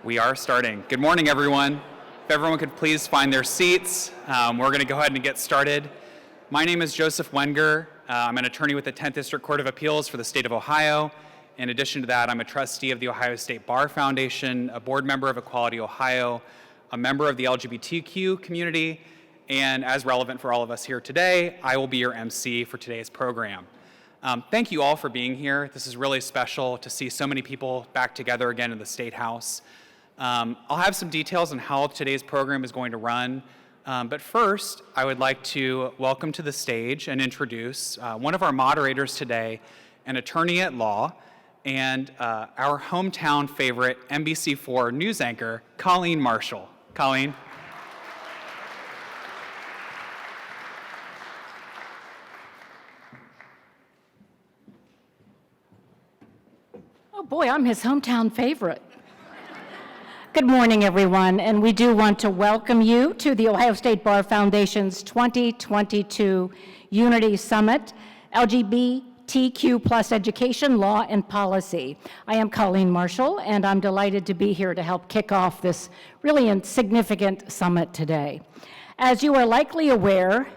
We are starting. Good morning, everyone. If everyone could please find their seats, we're going to go ahead and get started. My name is Joseph Wenger. I'm an attorney with the 10th District Court of Appeals for the state of Ohio. In addition to that, I'm a trustee of the Ohio State Bar Foundation, a board member of Equality Ohio, a member of the LGBTQ community, and as relevant for all of us here today, I will be your MC for today's program. Thank you all for being here. This is really special to see so many people back together again in the State House. I'll have some details on how today's program is going to run, but first I would like to welcome to the stage and introduce one of our moderators today, an attorney at law, and our hometown favorite NBC4 news anchor, Colleen Marshall. Colleen. Oh boy, I'm his hometown favorite. Good morning, everyone, and we do want to welcome you to the Ohio State Bar Foundation's 2022 Unity Summit, LGBTQ Education, Law, and Policy. I am Colleen Marshall, and I'm delighted to be here to help kick off this really significant summit today. As you are likely aware,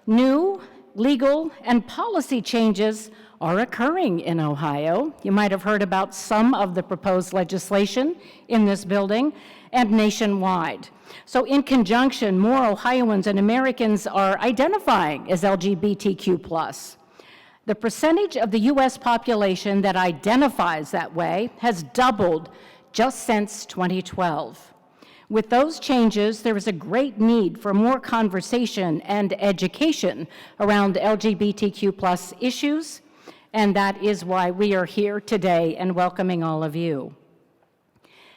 new legal and policy changes are occurring in Ohio. You might have heard about some of the proposed legislation in this building and nationwide. So in conjunction, more Ohioans and Americans are identifying as LGBTQ+. The percentage of the US population that identifies that way has doubled just since 2012. With those changes, there is a great need for more conversation and education around LGBTQ+ issues, and that is why we are here today and welcoming all of you.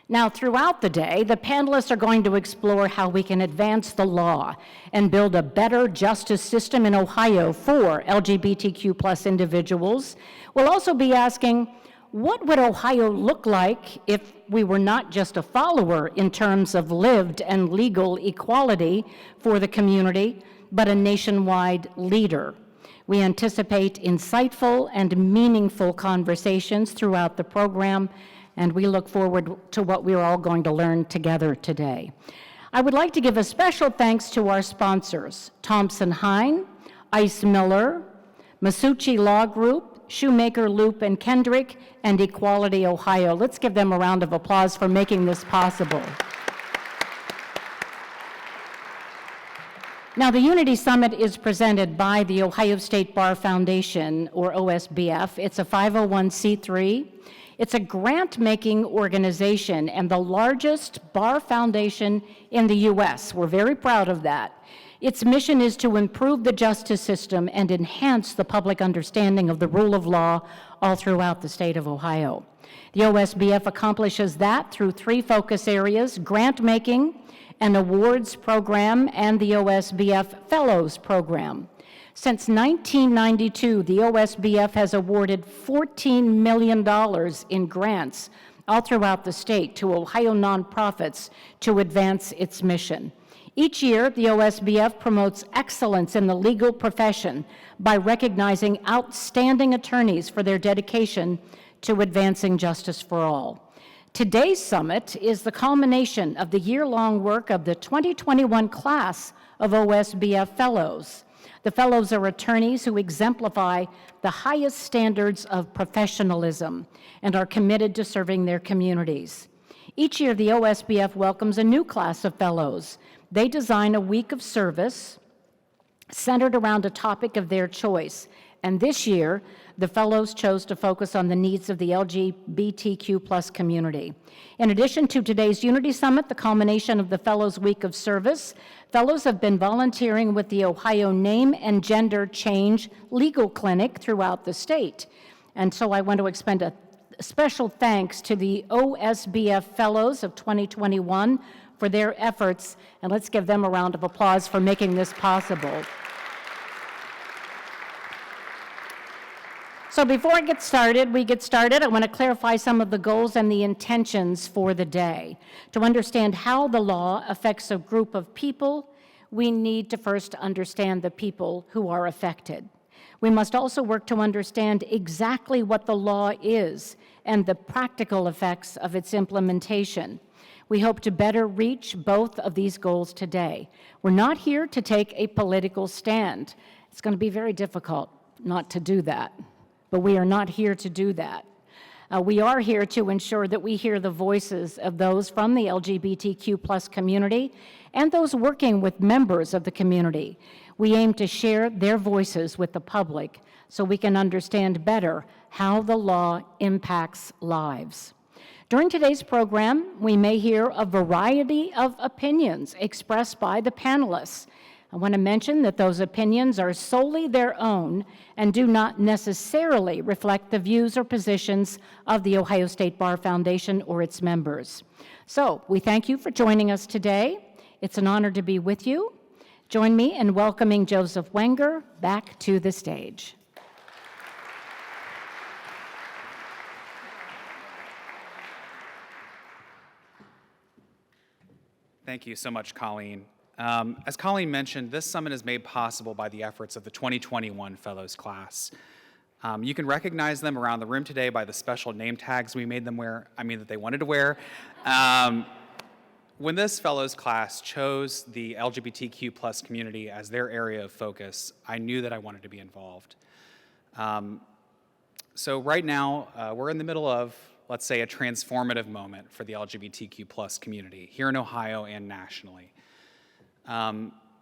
Now, throughout the day, the panelists are going to explore how we can advance the law and build a better justice system in Ohio for LGBTQ+ individuals. We'll also be asking, what would Ohio look like if we were not just a follower in terms of lived and legal equality for the community, but a nationwide leader? We anticipate insightful and meaningful conversations throughout the program, and we look forward to what we're all going to learn together today. I would like to give a special thanks to our sponsors, Thompson Hine, Ice Miller, Masucci Law Group, Shoemaker, Loop and Kendrick, and Equality Ohio. Let's give them a round of applause for making this possible. Now, the Unity Summit is presented by the Ohio State Bar Foundation, or OSBF. It's a 501c3. It's a grant-making organization and the largest bar foundation in the US. We're very proud of that. Its mission is to improve the justice system and enhance the public understanding of the rule of law all throughout the state of Ohio. The OSBF accomplishes that through three focus areas: grant-making, an awards program, and the OSBF Fellows Program. Since 1992, the OSBF has awarded $14 million in grants all throughout the state to Ohio nonprofits to advance its mission. Each year, the OSBF promotes excellence in the legal profession by recognizing outstanding attorneys for their dedication to advancing justice for all. Today's summit is the culmination of the year-long work of the 2021 class of OSBF Fellows. The Fellows are attorneys who exemplify the highest standards of professionalism and are committed to serving their communities. Each year, the OSBF welcomes a new class of Fellows. They design a week of service centered around a topic of their choice. And this year, the Fellows chose to focus on the needs of the LGBTQ+ community. In addition to today's Unity Summit, the culmination of the Fellows Week of Service, Fellows have been volunteering with the Ohio Name and Gender Change Legal Clinic throughout the state. And so I want to extend a special thanks to the OSBF Fellows of 2021 for their efforts, and let's give them a round of applause for making this possible. So before we get started, I want to clarify some of the goals and the intentions for the day. To understand how the law affects a group of people, we need to first understand the people who are affected. We must also work to understand exactly what the law is and the practical effects of its implementation. We hope to better reach both of these goals today. We're not here to take a political stand. It's going to be very difficult not to do that, but we are not here to do that. We are here to ensure that we hear the voices of those from the LGBTQ+ community and those working with members of the community. We aim to share their voices with the public so we can understand better how the law impacts lives. During today's program, we may hear a variety of opinions expressed by the panelists. I want to mention that those opinions are solely their own and do not necessarily reflect the views or positions of the Ohio State Bar Foundation or its members. So, we thank you for joining us today. It's an honor to be with you. Join me in welcoming Joseph Wenger back to the stage. Thank you so much, Colleen. As Colleen mentioned, this summit is made possible by the efforts of the 2021 Fellows class. You can recognize them around the room today by the special name tags we made them wear, that they wanted to wear. When this Fellows class chose the LGBTQ+ community as their area of focus, I knew that I wanted to be involved. So right now, we're in the middle of, let's say, a transformative moment for the LGBTQ+ community here in Ohio and nationally.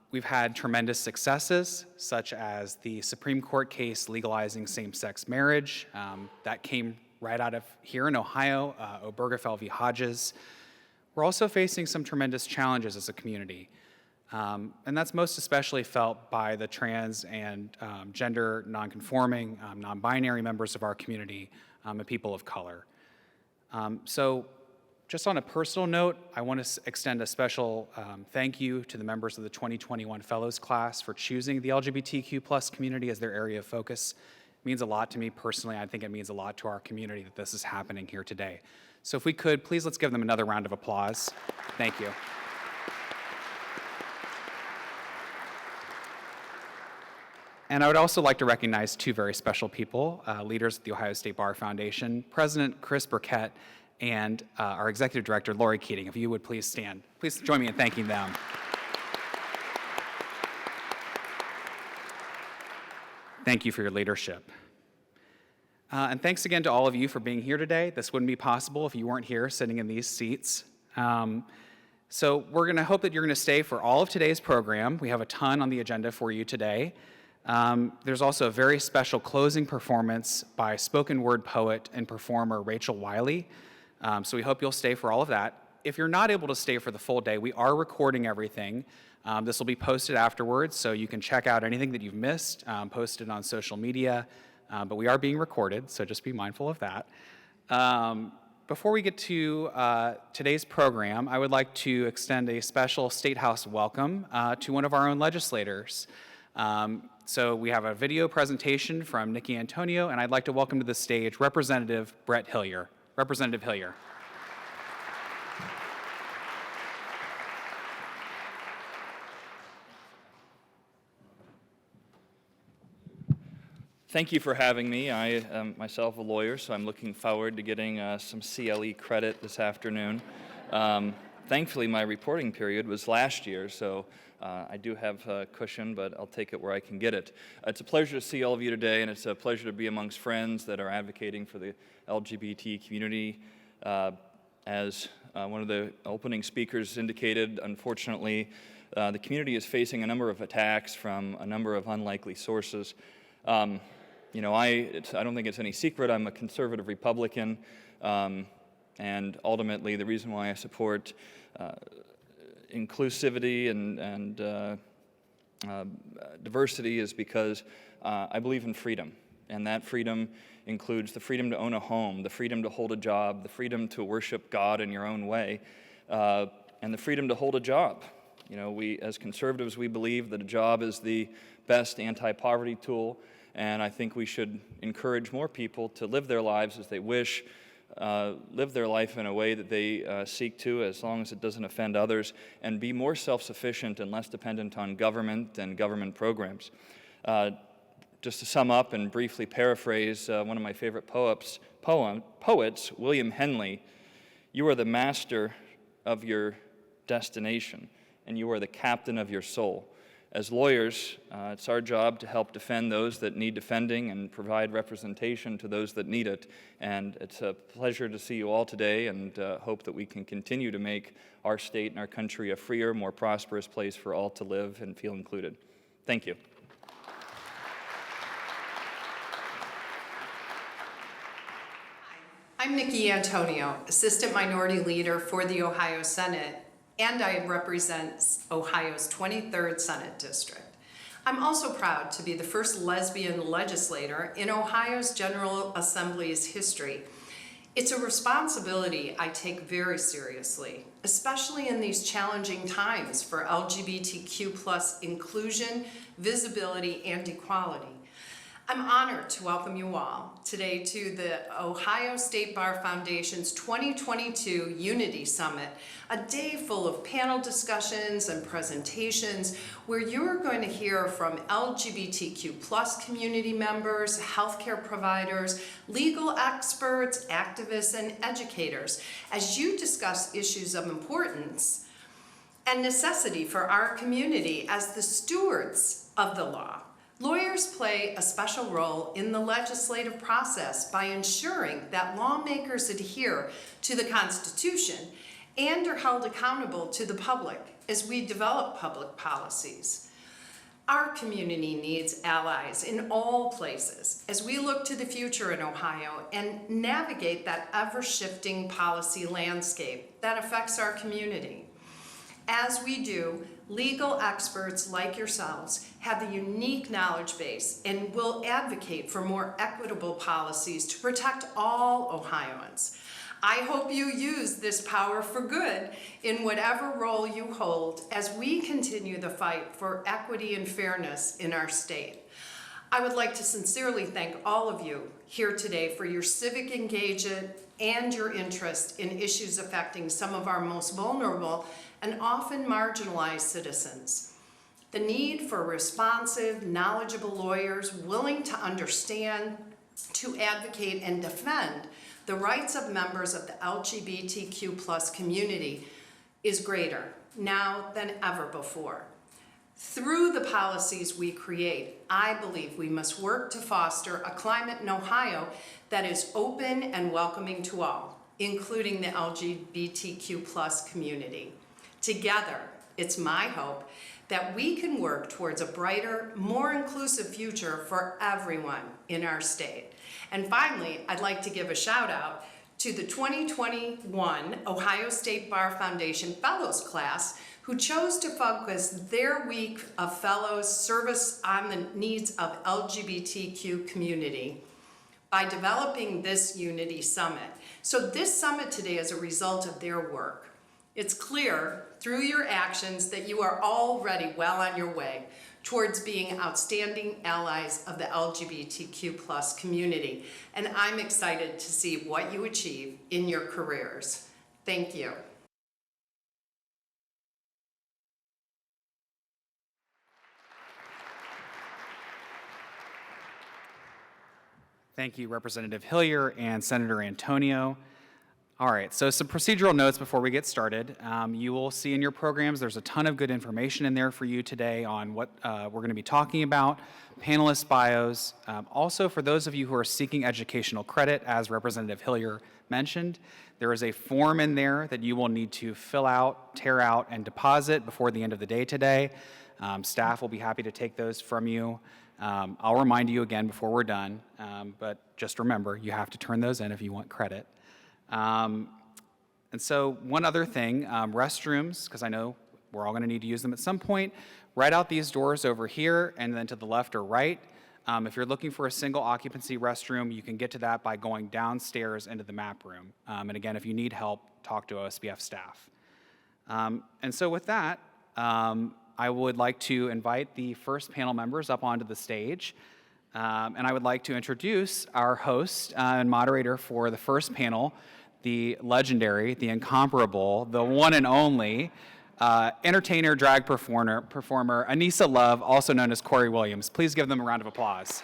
We've had tremendous successes, such as the Supreme Court case legalizing same-sex marriage. That came right out of here in Ohio, Obergefell v. Hodges. We're also facing some tremendous challenges as a community, and that's most especially felt by the trans and gender nonconforming, non-binary members of our community and people of color. So just on a personal note, I want to extend a special thank you to the members of the 2021 Fellows class for choosing the LGBTQ+ community as their area of focus. It means a lot to me personally. I think it means a lot to our community that this is happening here today. So if we could, please let's give them another round of applause. Thank you. And I would also like to recognize two very special people, leaders at the Ohio State Bar Foundation, President Chris Burkett and our Executive Director, Lori Keating. If you would please stand. Please join me in thanking them. Thank you for your leadership. And thanks again to all of you for being here today. This wouldn't be possible if you weren't here sitting in these seats. So we're going to hope that you're going to stay for all of today's program. We have a ton on the agenda for you today. There's also a very special closing performance by spoken word poet and performer Rachel Wiley. So we hope you'll stay for all of that. If you're not able to stay for the full day, we are recording everything. This will be posted afterwards, so you can check out anything that you've missed, posted on social media. But we are being recorded, so just be mindful of that. Before we get to today's program, I would like to extend a special Statehouse welcome to one of our own legislators. So we have a video presentation from Nikki Antonio, and I'd like to welcome to the stage Representative Brett Hillier. Representative Hillier. Thank you for having me. I am myself a lawyer, so I'm looking forward to getting some CLE credit this afternoon. Thankfully, my reporting period was last year, so I do have a cushion, but I'll take it where I can get it. It's a pleasure to see all of you today, and it's a pleasure to be amongst friends that are advocating for the LGBT community. As one of the opening speakers indicated, unfortunately, the community is facing a number of attacks from a number of unlikely sources. I don't think it's any secret I'm a conservative Republican, and ultimately the reason why I support inclusivity and diversity is because I believe in freedom, and that freedom includes the freedom to own a home, the freedom to hold a job, the freedom to worship God in your own way, and the freedom to hold a job. We, as conservatives, we believe that a job is the best anti-poverty tool, and I think we should encourage more people to live their lives as they wish, live their life in a way that they seek to, as long as it doesn't offend others, and be more self-sufficient and less dependent on government and government programs. Just to sum up and briefly paraphrase one of my favorite poets, William Henley, "You are the master of your destination, and you are the captain of your soul. As lawyers, it's our job to help defend those that need defending and provide representation to those that need it. And it's a pleasure to see you all today, and hope that we can continue to make our state and our country a freer, more prosperous place for all to live and feel included. Thank you. I'm Nikki Antonio, Assistant Minority Leader for the Ohio Senate, and I represent Ohio's 23rd Senate District. I'm also proud to be the first lesbian legislator in Ohio's General Assembly's history. It's a responsibility I take very seriously, especially in these challenging times for LGBTQ+ inclusion, visibility, and equality. I'm honored to welcome you all today to the Ohio State Bar Foundation's 2022 Unity Summit, a day full of panel discussions and presentations where you're going to hear from LGBTQ+ community members, healthcare providers, legal experts, activists, and educators as you discuss issues of importance and necessity for our community as the stewards of the law. Lawyers play a special role in the legislative process by ensuring that lawmakers adhere to the Constitution and are held accountable to the public as we develop public policies. Our community needs allies in all places as we look to the future in Ohio and navigate that ever-shifting policy landscape that affects our community. As we do, legal experts like yourselves have the unique knowledge base and will advocate for more equitable policies to protect all Ohioans. I hope you use this power for good in whatever role you hold as we continue the fight for equity and fairness in our state. I would like to sincerely thank all of you here today for your civic engagement and your interest in issues affecting some of our most vulnerable and often marginalized citizens. The need for responsive, knowledgeable lawyers willing to understand, to advocate, and defend the rights of members of the LGBTQ+ community is greater now than ever before. Through the policies we create, I believe we must work to foster a climate in Ohio that is open and welcoming to all, including the LGBTQ+ community. Together, it's my hope that we can work towards a brighter, more inclusive future for everyone in our state. And finally, I'd like to give a shout out to the 2021 Ohio State Bar Foundation Fellows class who chose to focus their week of fellows service on the needs of LGBTQ community by developing this Unity Summit. So this summit today is a result of their work. It's clear through your actions that you are already well on your way towards being outstanding allies of the LGBTQ+ community. And I'm excited to see what you achieve in your careers. Thank you. Thank you, Representative Hillier and Senator Antonio. All right, so some procedural notes before we get started. You will see in your programs there's a ton of good information in there for you today on what we're going to be talking about, panelist bios. Also, for those of you who are seeking educational credit, as Representative Hillier mentioned, there is a form in there that you will need to fill out, tear out, and deposit before the end of the day today. Staff will be happy to take those from you. I'll remind you again before we're done, but just remember, you have to turn those in if you want credit. And so one other thing, restrooms, because I know we're all going to need to use them at some point, right out these doors over here and then to the left or right. If you're looking for a single occupancy restroom, you can get to that by going downstairs into the map room. And again, if you need help, talk to OSBF staff. And so with that, I would like to invite the first panel members up onto the stage. And I would like to introduce our host and moderator for the first panel, the legendary, the incomparable, the one and only entertainer, drag performer Anissa Love, also known as Corey Williams. Please give them a round of applause.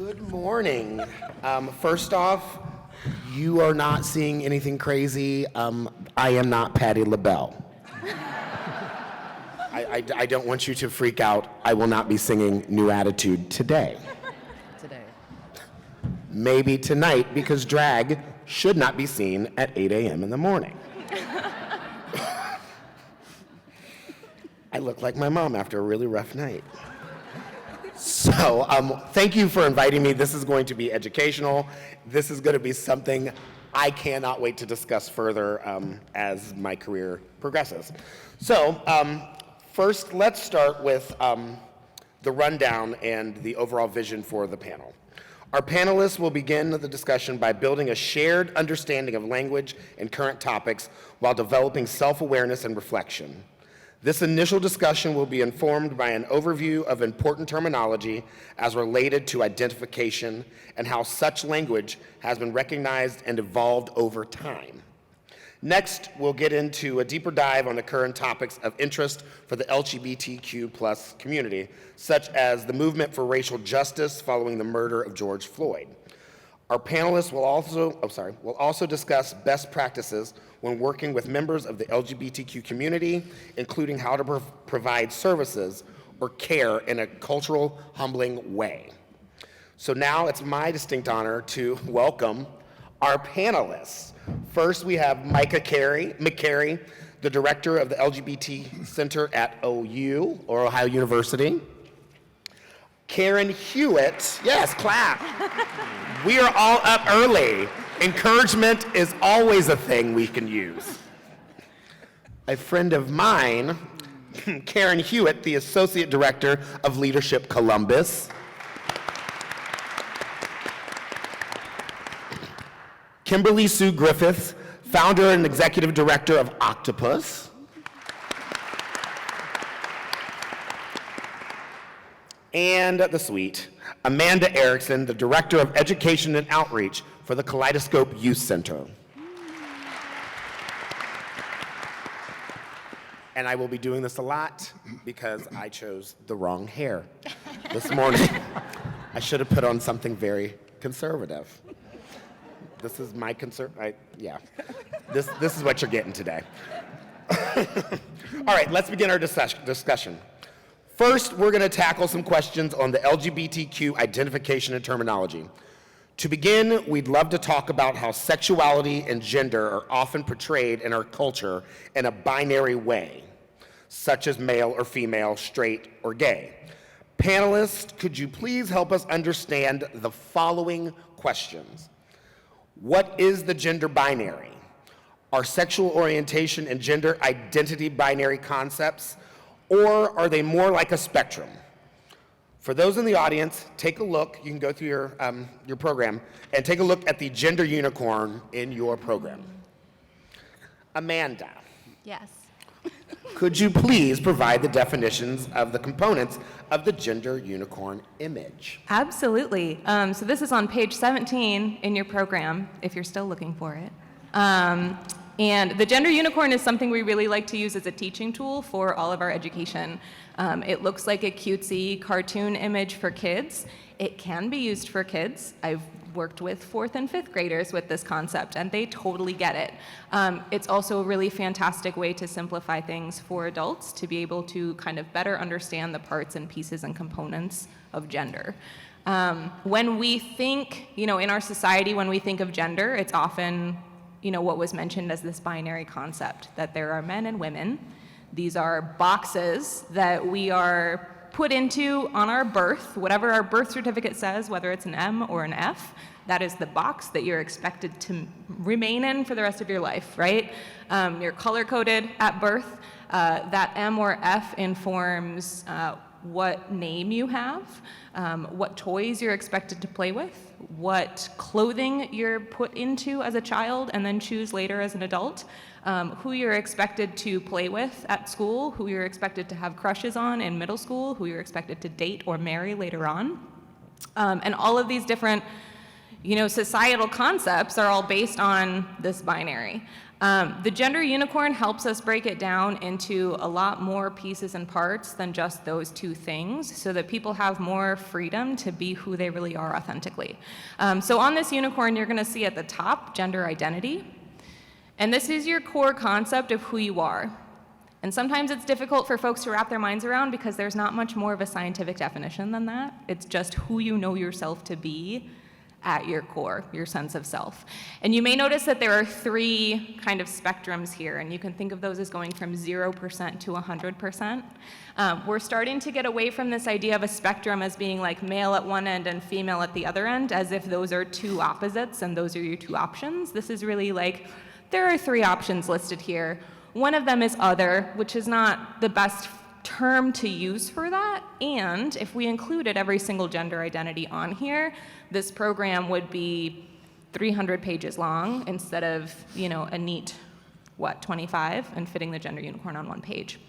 Good morning. First off, you are not seeing anything crazy. I am not Patti LaBelle. I don't want you to freak out. I will not be singing New Attitude today. Maybe tonight, because drag should not be seen at 8 a.m. in the morning. I look like my mom after a really rough night. So thank you for inviting me. This is going to be educational. This is going to be something I cannot wait to discuss further as my career progresses. So first, let's start with the rundown and the overall vision for the panel. Our panelists will begin the discussion by building a shared understanding of language and current topics while developing self-awareness and reflection. This initial discussion will be informed by an overview of important terminology as related to identification and how such language has been recognized and evolved over time. Next, we'll get into a deeper dive on the current topics of interest for the LGBTQ+ community, such as the movement for racial justice following the murder of George Floyd. Our panelists will also discuss best practices when working with members of the LGBTQ community, including how to provide services or care in a cultural, humbling way. So now it's my distinct honor to welcome our panelists. First, we have Micah McCary, the director of the LGBT Center at OU, or Ohio University. Karen Hewitt, yes, clap. We are all up early. Encouragement is always a thing we can use. A friend of mine, Karen Hewitt, the associate director of Leadership Columbus. Kimberly Sue Griffith, founder and executive director of Octopus. And the suite, Amanda Erickson, the director of education and outreach for the Kaleidoscope Youth Center. And I will be doing this a lot because I chose the wrong hair this morning. I should have put on something very conservative. This is my This is what you're getting today. All right, let's begin our discussion. First, we're going to tackle some questions on the LGBTQ identification and terminology. To begin, we'd love to talk about how sexuality and gender are often portrayed in our culture in a binary way, such as male or female, straight or gay. Panelists, could you please help us understand the following questions? What is the gender binary? Are sexual orientation and gender identity binary concepts, or are they more like a spectrum? For those in the audience, take a look. You can go through your program and take a look at the gender unicorn in your program. Amanda. Yes. Could you please provide the definitions of the components of the gender unicorn image? Absolutely. So this is on page 17 in your program, if you're still looking for it. And the gender unicorn is something we really like to use as a teaching tool for all of our education. It looks like a cutesy cartoon image for kids. It can be used for kids. I've worked with 4th and 5th graders with this concept, and they totally get it. It's also a really fantastic way to simplify things for adults to be able to kind of better understand the parts and pieces and components of gender. When we think, in our society, when we think of gender, it's often, what was mentioned as this binary concept, that there are men and women. These are boxes that we are put into on our birth, whatever our birth certificate says, whether it's an M or an F, that is the box that you're expected to remain in for the rest of your life, right? You're color-coded at birth. That M or F informs what name you have, what toys you're expected to play with, what clothing you're put into as a child and then choose later as an adult, who you're expected to play with at school, who you're expected to have crushes on in middle school, who you're expected to date or marry later on. And all of these different, societal concepts are all based on this binary. The gender unicorn helps us break it down into a lot more pieces and parts than just those two things, so that people have more freedom to be who they really are authentically. So on this unicorn, you're going to see at the top gender identity. And this is your core concept of who you are. And sometimes it's difficult for folks to wrap their minds around because there's not much more of a scientific definition than that. It's just who you know yourself to be at your core, your sense of self. And you may notice that there are three kind of spectrums here, and you can think of those as going from 0% to 100%. We're starting to get away from this idea of a spectrum as being like male at one end and female at the other end, as if those are two opposites and those are your two options. This is really like, there are three options listed here. One of them is other, which is not the best term to use for that, and if we included every single gender identity on here, this program would be 300 pages long instead of, a neat, 25, and fitting the gender unicorn on one page.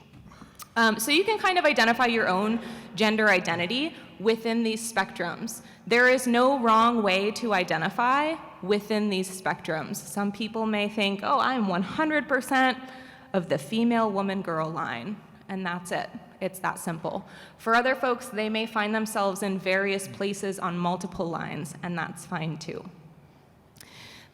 So you can kind of identify your own gender identity within these spectrums. There is no wrong way to identify within these spectrums. Some people may think, oh, I'm 100% of the female, woman, girl line, and that's it. It's that simple. For other folks, they may find themselves in various places on multiple lines, and that's fine too.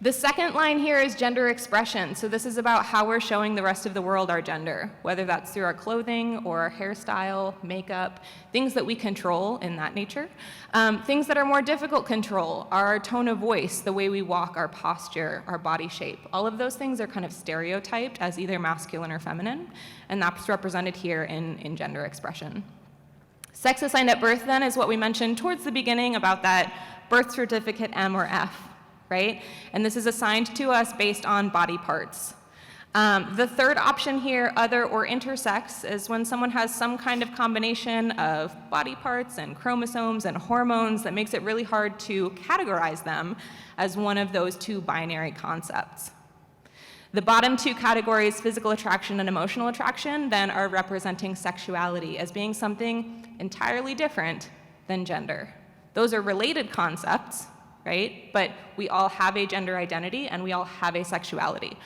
The second line here is gender expression. So this is about how we're showing the rest of the world our gender, whether that's through our clothing or our hairstyle, makeup, things that we control in that nature. Things that are more difficult control are our tone of voice, the way we walk, our posture, our body shape. All of those things are kind of stereotyped as either masculine or feminine, and that's represented here in gender expression. Sex assigned at birth then is what we mentioned towards the beginning about that birth certificate M or F. Right? And this is assigned to us based on body parts. The third option here, other or intersex, is when someone has some kind of combination of body parts and chromosomes and hormones that makes it really hard to categorize them as one of those two binary concepts. The bottom two categories, physical attraction and emotional attraction, then are representing sexuality as being something entirely different than gender. Those are related concepts, right? But we all have a gender identity and we all have a sexuality.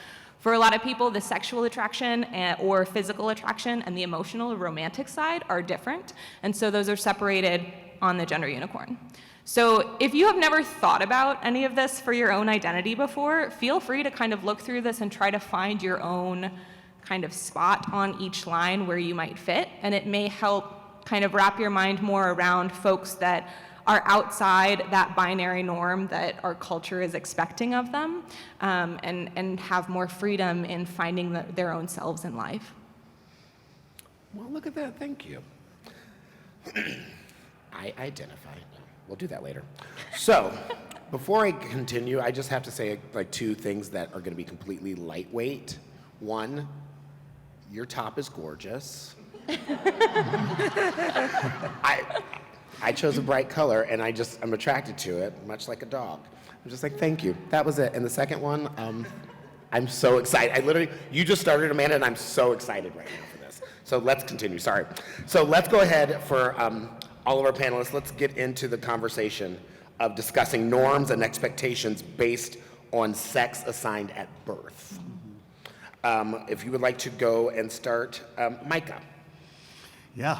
For a lot of people, the sexual attraction or physical attraction and the emotional or romantic side are different, and so those are separated on the gender unicorn. So if you have never thought about any of this for your own identity before, feel free to kind of look through this and try to find your own kind of spot on each line where you might fit, and it may help kind of wrap your mind more around folks that are outside that binary norm that our culture is expecting of them, and have more freedom in finding their own selves in life. Well, look at that. Thank you. I identify. We'll do that later. So, before I continue, I just have to say like two things that are going to be completely lightweight. One, your top is gorgeous. I chose a bright color, and I'm attracted to it, much like a dog. I'm just like, thank you. That was it. And the second one, I'm so excited. You just started, Amanda, and I'm so excited right now for this. So let's continue, sorry. So let's go ahead for all of our panelists. Let's get into the conversation of discussing norms and expectations based on sex assigned at birth. If you would like to go and start, Micah. Yeah,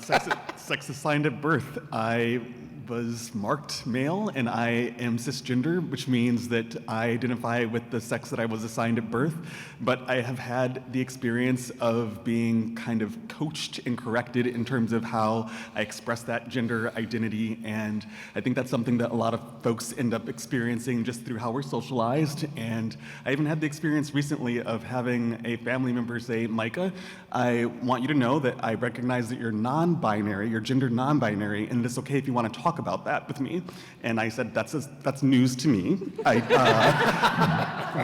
sex assigned at birth. I was marked male and I am cisgender, which means that I identify with the sex that I was assigned at birth, but I have had the experience of being kind of coached and corrected in terms of how I express that gender identity, and I think that's something that a lot of folks end up experiencing just through how we're socialized. And I even had the experience recently of having a family member say, Micah, I want you to know that I recognize that you're non-binary, you're gender non-binary, and it's okay if you want to talk about that with me. And I said, that's news to me.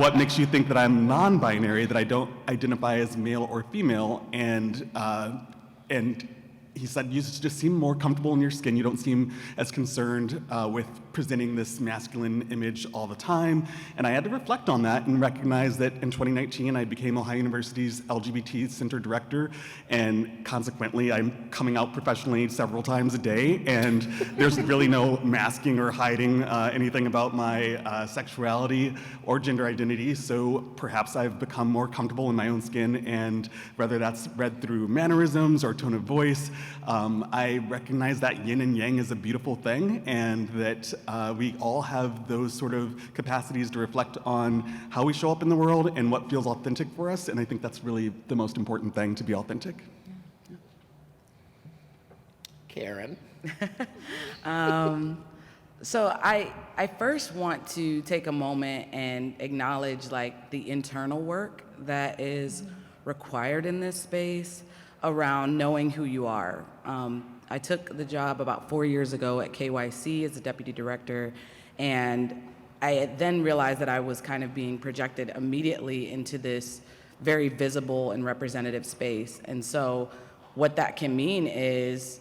What makes you think that I'm non-binary, that I don't identify as male or female? And he said, you just seem more comfortable in your skin. You don't seem as concerned with presenting this masculine image all the time. And I had to reflect on that and recognize that in 2019, I became Ohio University's LGBT Center Director, and consequently, I'm coming out professionally several times a day, and there's really no masking or hiding anything about my sexuality or gender identity, so perhaps I've become more comfortable in my own skin, and whether that's read through mannerisms or tone of voice, I recognize that yin and yang is a beautiful thing, and that we all have those sort of capacities to reflect on how we show up in the world and what feels authentic for us, and I think that's really the most important thing, to be authentic. Karen. So I first want to take a moment and acknowledge like the internal work that is required in this space around knowing who you are. I took the job about 4 years ago at KYC as a deputy director, and I then realized that I was kind of being projected immediately into this very visible and representative space. And so what that can mean is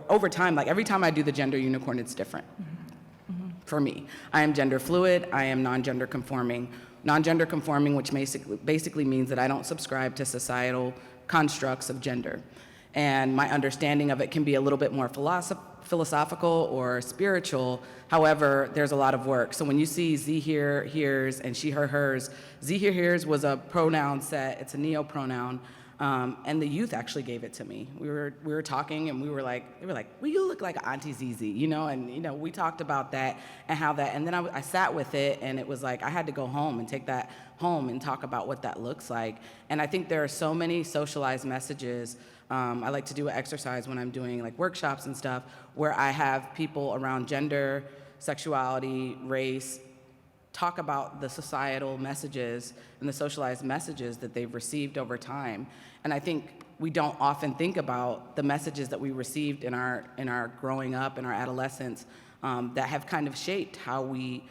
over time, like every time I do the gender unicorn, it's different for me. I am gender fluid, I am non-gender conforming. Non-gender conforming, which basically means that I don't subscribe to societal constructs of gender. And my understanding of it can be a little bit more philosophical or spiritual. However, there's a lot of work. So when you see Z here, hers, and she, her, hers, Z here, hers was a pronoun set. It's a neo-pronoun. And the youth actually gave it to me. We were talking, and they were like, well, you look like Auntie Zizi, you know? And, you know, we talked about that and how that, and then I sat with it, and it was like, I had to go home and take that home and talk about what that looks like. And I think there are so many socialized messages. I like to do an exercise when I'm doing like workshops and stuff, where I have people around gender, sexuality, race, talk about the societal messages and the socialized messages that they've received over time. And I think we don't often think about the messages that we received in our growing up, in our adolescence, that have kind of shaped how we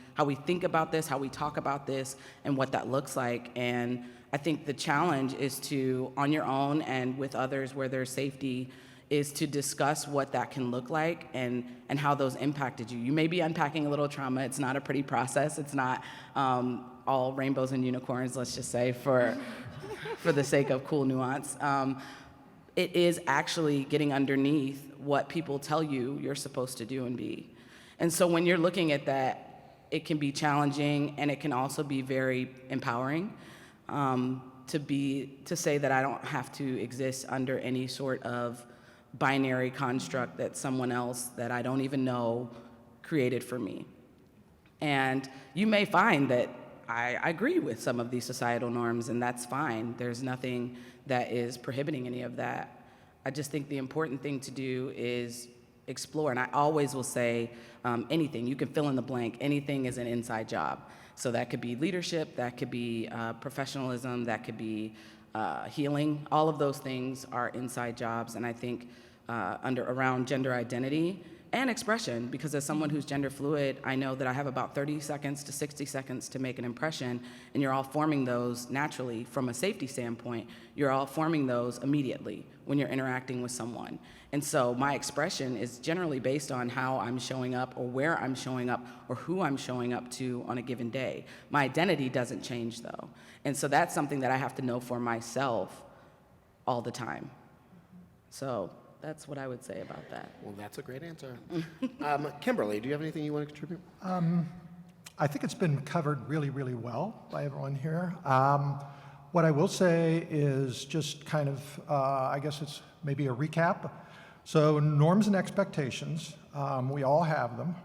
think about this, how we talk about this, and what that looks like. And I think the challenge is to, on your own and with others where there's safety, is to discuss what that can look like and how those impacted you. You may be unpacking a little trauma. It's not a pretty process. It's not all rainbows and unicorns, let's just say, for the sake of cool nuance. It is actually getting underneath what people tell you you're supposed to do and be. And so when you're looking at that, it can be challenging, and it can also be very empowering to say that I don't have to exist under any sort of binary construct that someone else that I don't even know created for me. And you may find that I agree with some of these societal norms, and that's fine. There's nothing that is prohibiting any of that. I just think the important thing to do is explore, and I always will say anything, you can fill in the blank, anything is an inside job. So that could be leadership, that could be professionalism, that could be healing. All of those things are inside jobs, and I think around gender identity and expression, because as someone who's gender fluid, I know that I have about 30 seconds to 60 seconds to make an impression, and you're all forming those naturally from a safety standpoint. You're all forming those immediately when you're interacting with someone. And so my expression is generally based on how I'm showing up, or where I'm showing up, or who I'm showing up to on a given day. My identity doesn't change, though. And so that's something that I have to know for myself all the time. So that's what I would say about that. Well, that's a great answer. Kimberly, do you have anything you want to contribute? I think it's been covered really, really well by everyone here. What I will say is just kind of, I guess it's maybe a recap. So norms and expectations, we all have them,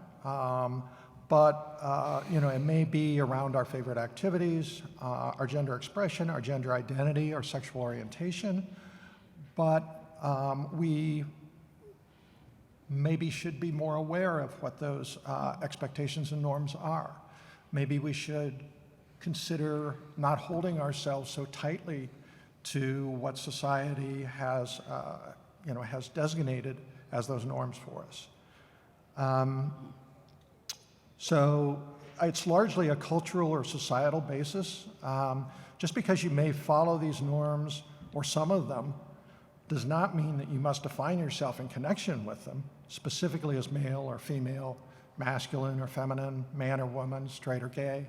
but you know, it may be around our favorite activities, our gender expression, our gender identity, our sexual orientation, but we maybe should be more aware of what those expectations and norms are. Maybe we should consider not holding ourselves so tightly to what society has, has designated as those norms for us. So it's largely a cultural or societal basis. Just because you may follow these norms, or some of them, does not mean that you must define yourself in connection with them, specifically as male or female, masculine or feminine, man or woman, straight or gay.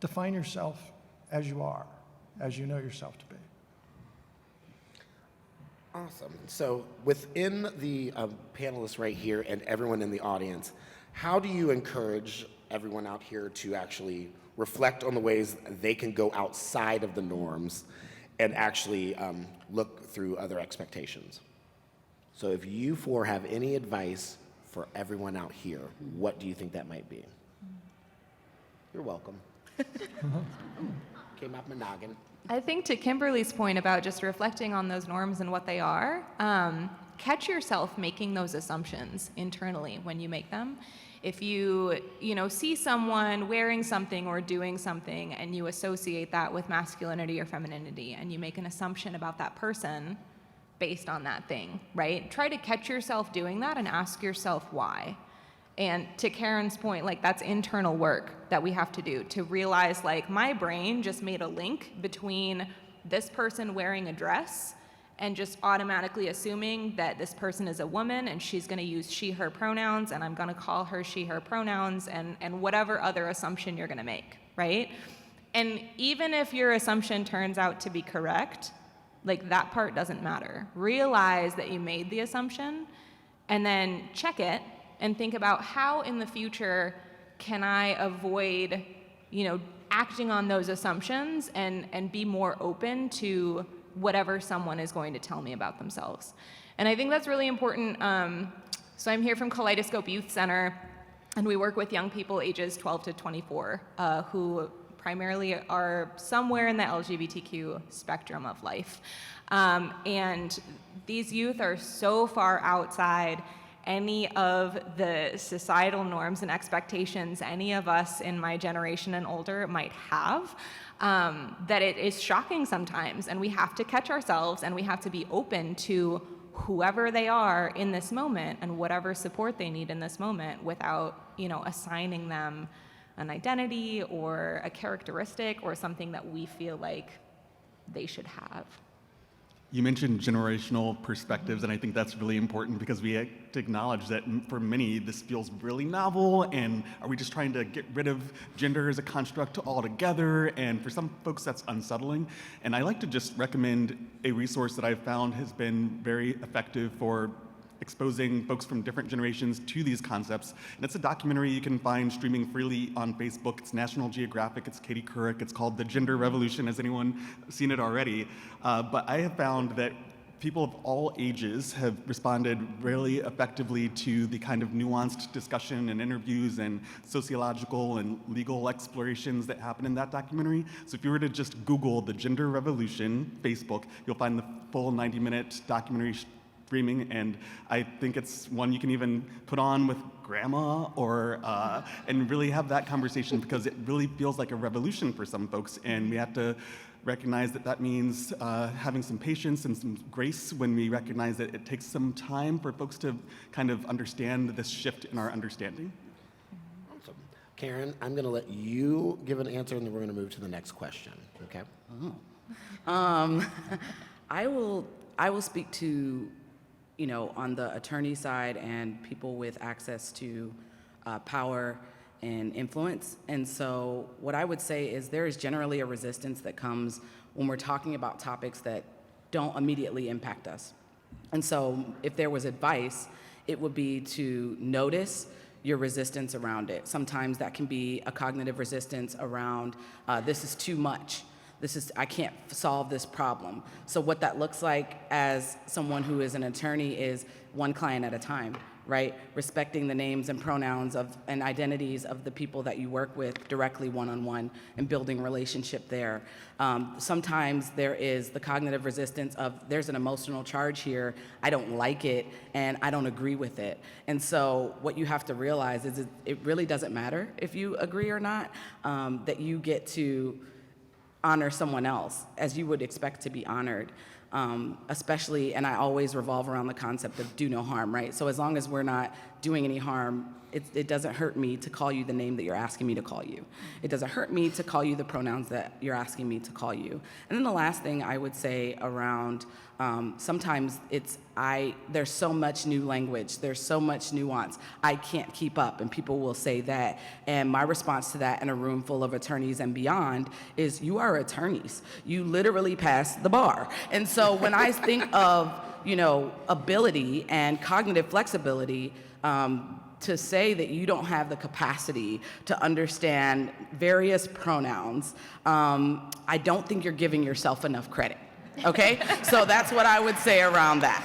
Define yourself as you are, as you know yourself to be. Awesome. So within the panelists right here and everyone in the audience, how do you encourage everyone out here to actually reflect on the ways they can go outside of the norms and actually look through other expectations? So if you four have any advice for everyone out here, what do you think that might be? You're welcome. Came out my noggin. I think to Kimberly's point about just reflecting on those norms and what they are, catch yourself making those assumptions internally when you make them. If you see someone wearing something or doing something and you associate that with masculinity or femininity and you make an assumption about that person based on that thing, right? Try to catch yourself doing that and ask yourself why. And to Karen's point, like, that's internal work that we have to do to realize, like, my brain just made a link between this person wearing a dress and just automatically assuming that this person is a woman and she's going to use she, her pronouns, and I'm going to call her she, her pronouns, and whatever other assumption you're going to make, right? And even if your assumption turns out to be correct, like, that part doesn't matter. Realize that you made the assumption and then check it and think about how in the future can I avoid, acting on those assumptions and be more open to whatever someone is going to tell me about themselves. And I think that's really important. So I'm here from Kaleidoscope Youth Center, and we work with young people ages 12 to 24 who primarily are somewhere in the LGBTQ spectrum of life. And these youth are so far outside any of the societal norms and expectations any of us in my generation and older might have, that it is shocking sometimes, and we have to catch ourselves and we have to be open to whoever they are in this moment and whatever support they need in this moment without, assigning them an identity or a characteristic or something that we feel like they should have. You mentioned generational perspectives, and I think that's really important because we have to acknowledge that for many, this feels really novel, and are we just trying to get rid of gender as a construct altogether? And for some folks, that's unsettling. And I like to just recommend a resource that I've found has been very effective for exposing folks from different generations to these concepts. And it's a documentary you can find streaming freely on Facebook. It's National Geographic. It's Katie Couric. It's called The Gender Revolution. Has anyone seen it already? But I have found that people of all ages have responded really effectively to the kind of nuanced discussion and interviews and sociological and legal explorations that happen in that documentary. So if you were to just Google The Gender Revolution Facebook, you'll find the full 90-minute documentary streaming, and I think it's one you can even put on with grandma or and really have that conversation, because it really feels like a revolution for some folks, and we have to recognize that that means having some patience and some grace when we recognize that it takes some time for folks to kind of understand this shift in our understanding. Awesome. Karen, I'm going to let you give an answer, and then we're going to move to the next question. Okay? I will speak to, on the attorney side and people with access to power and influence. And so what I would say is there is generally a resistance that comes when we're talking about topics that don't immediately impact us. And so if there was advice, it would be to notice your resistance around it. Sometimes that can be a cognitive resistance around, this is too much. I can't solve this problem. So what that looks like as someone who is an attorney is one client at a time, right? Respecting the names and pronouns and identities of the people that you work with directly one-on-one and building relationship there. Sometimes there is the cognitive resistance of there's an emotional charge here, I don't like it, and I don't agree with it. And so what you have to realize is it really doesn't matter if you agree or not, that you get to honor someone else as you would expect to be honored, especially, and I always revolve around the concept of do no harm, right? So as long as we're not doing any harm It doesn't hurt me to call you the name that you're asking me to call you. It doesn't hurt me to call you the pronouns that you're asking me to call you. And then the last thing I would say around sometimes there's so much new language, there's so much nuance, I can't keep up, and people will say that. And my response to that in a room full of attorneys and beyond is, you are attorneys. You literally passed the bar. And so when I think of, ability and cognitive flexibility, to say that you don't have the capacity to understand various pronouns, I don't think you're giving yourself enough credit. Okay? So that's what I would say around that.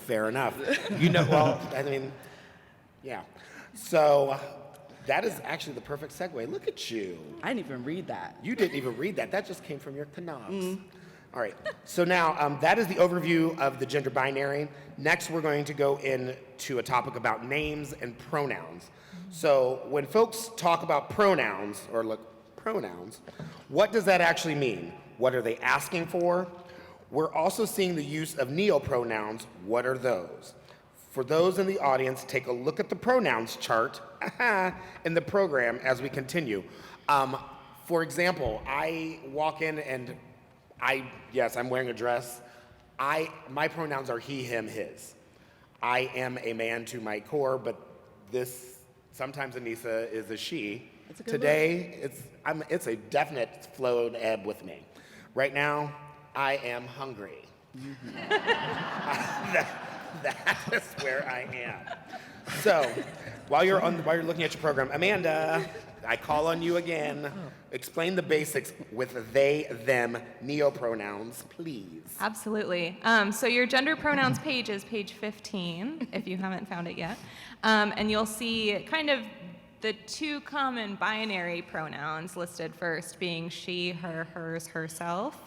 Fair enough. Well, yeah. So that is actually the perfect segue. Look at you. I didn't even read that. You didn't even read that. That just came from your knobs. All right. So now that is the overview of the gender binary. Next, we're going to go into a topic about names and pronouns. So when folks talk about pronouns, what does that actually mean? What are they asking for? We're also seeing the use of neopronouns. What are those? For those in the audience, take a look at the pronouns chart in the program as we continue. For example, I walk in and I'm wearing a dress. My pronouns are he, him, his. I am a man to my core, but sometimes Anissa is a she. Today, it's a definite flow and ebb with me. Right now, I am hungry. That is where I am. So, while you're looking at your program, Amanda, I call on you again. Explain the basics with they, them, neopronouns, please. Absolutely. So your gender pronouns page is page 15, if you haven't found it yet. And you'll see kind of the two common binary pronouns listed first being she, her, hers, herself,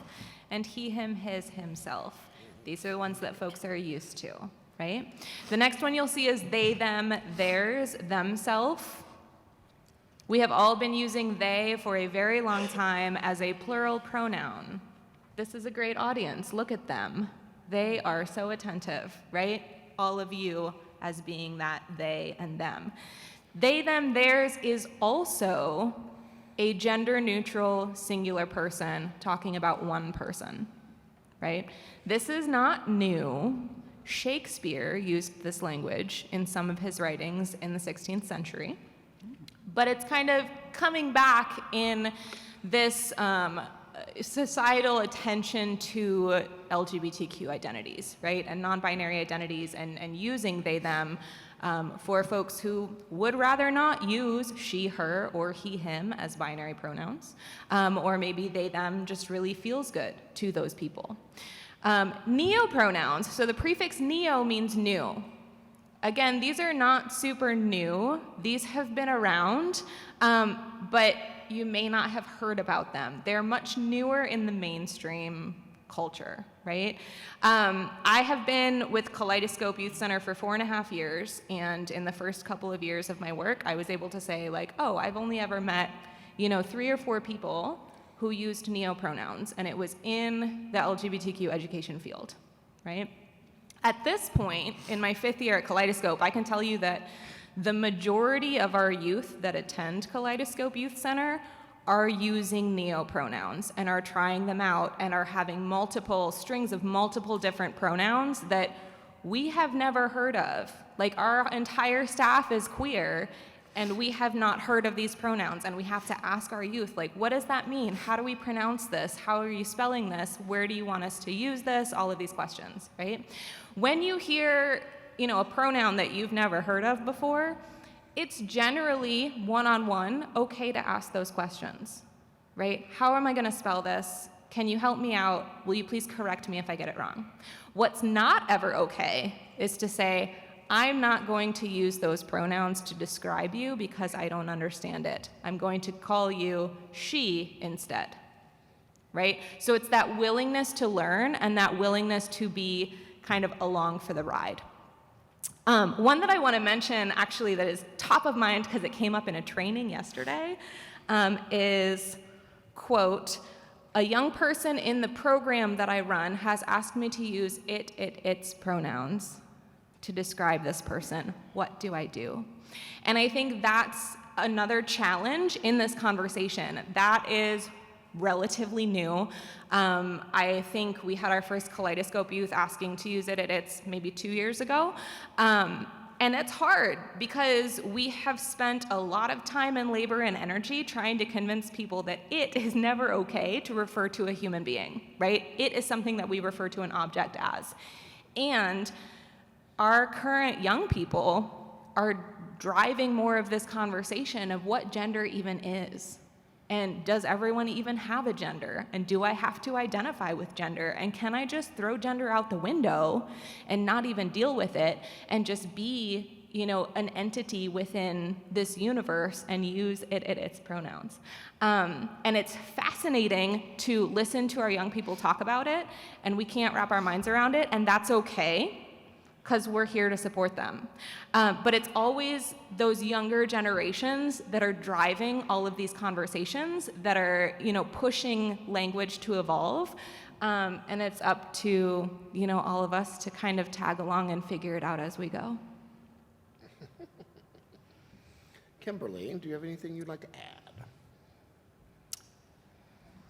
and he, him, his, himself. These are the ones that folks are used to, right? The next one you'll see is they, them, theirs, themself. We have all been using they for a very long time as a plural pronoun. This is a great audience. Look at them. They are so attentive, right? All of you as being that they and them. They, them, theirs is also a gender-neutral singular person talking about one person, right? This is not new. Shakespeare used this language in some of his writings in the 16th century. But it's kind of coming back in this societal attention to LGBTQ identities, right? And non-binary identities and using they, them for folks who would rather not use she, her, or he, him as binary pronouns. Or maybe they, them just really feels good to those people. Neopronouns, so the prefix neo means new. Again, these are not super new. These have been around, but you may not have heard about them. They're much newer in the mainstream culture, right? I have been with Kaleidoscope Youth Center for 4.5 years, and in the first couple of years of my work, I was able to say, like, oh, I've only ever met, 3 or 4 people who used neopronouns, and it was in the LGBTQ education field, right? At this point, in my 5th year at Kaleidoscope, I can tell you that the majority of our youth that attend Kaleidoscope Youth Center are using neopronouns and are trying them out and are having strings of multiple different pronouns that we have never heard of. Like, our entire staff is queer, and we have not heard of these pronouns, and we have to ask our youth, like, what does that mean? How do we pronounce this? How are you spelling this? Where do you want us to use this? All of these questions, right? When you hear, a pronoun that you've never heard of before, it's generally one-on-one okay to ask those questions, right? How am I going to spell this? Can you help me out? Will you please correct me if I get it wrong? What's not ever okay is to say, I'm not going to use those pronouns to describe you because I don't understand it. I'm going to call you she instead, right? So it's that willingness to learn and that willingness to be kind of along for the ride. One that I want to mention, actually, that is top of mind because it came up in a training yesterday, is, quote, a young person in the program that I run has asked me to use its pronouns to describe this person. What do I do? And I think that's another challenge in this conversation. That is relatively new. I think we had our first Kaleidoscope youth asking to use it at its maybe 2 years ago. And it's hard because we have spent a lot of time and labor and energy trying to convince people that it is never okay to refer to a human being, right? It is something that we refer to an object as. And our current young people are driving more of this conversation of what gender even is. And does everyone even have a gender? And do I have to identify with gender? And can I just throw gender out the window and not even deal with it and just be, an entity within this universe and use it at its pronouns? And it's fascinating to listen to our young people talk about it, and we can't wrap our minds around it, and that's okay, because we're here to support them. But it's always those younger generations that are driving all of these conversations, that are, pushing language to evolve. And it's up to, all of us to kind of tag along and figure it out as we go. Kimberly, do you have anything you'd like to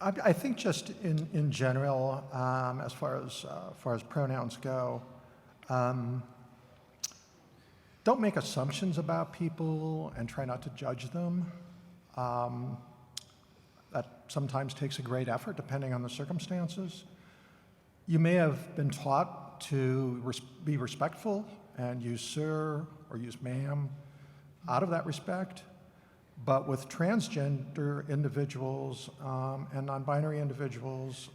add? I think just in general, as far as pronouns go, don't make assumptions about people and try not to judge them. That sometimes takes a great effort depending on the circumstances. You may have been taught to be respectful and use sir or use ma'am out of that respect, but with transgender individuals and non-binary individuals,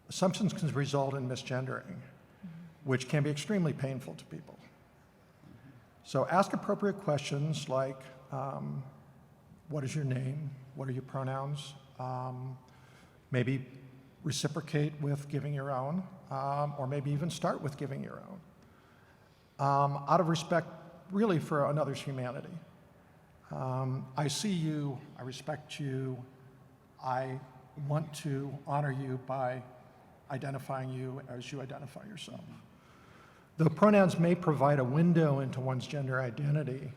assumptions can result in misgendering, which can be extremely painful to people. So ask appropriate questions like, what is your name? What are your pronouns? Maybe reciprocate with giving your own, or maybe even start with giving your own, out of respect really for another's humanity. I see you, I respect you, I want to honor you by identifying you as you identify yourself. Though pronouns may provide a window into one's gender identity,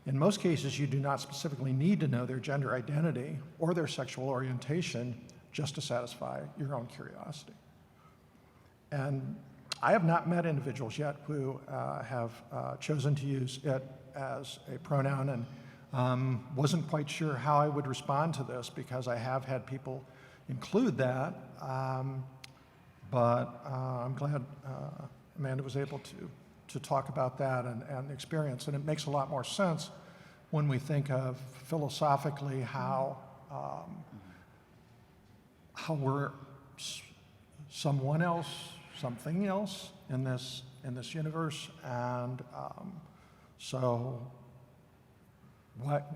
in most cases you do not specifically need to know their gender identity or their sexual orientation just to satisfy your own curiosity. And I have not met individuals yet who have chosen to use it as a pronoun, and wasn't quite sure how I would respond to this because I have had people include that, but I'm glad Amanda was able to talk about that and experience, and it makes a lot more sense when we think of philosophically how we're someone else, something else in this universe, and so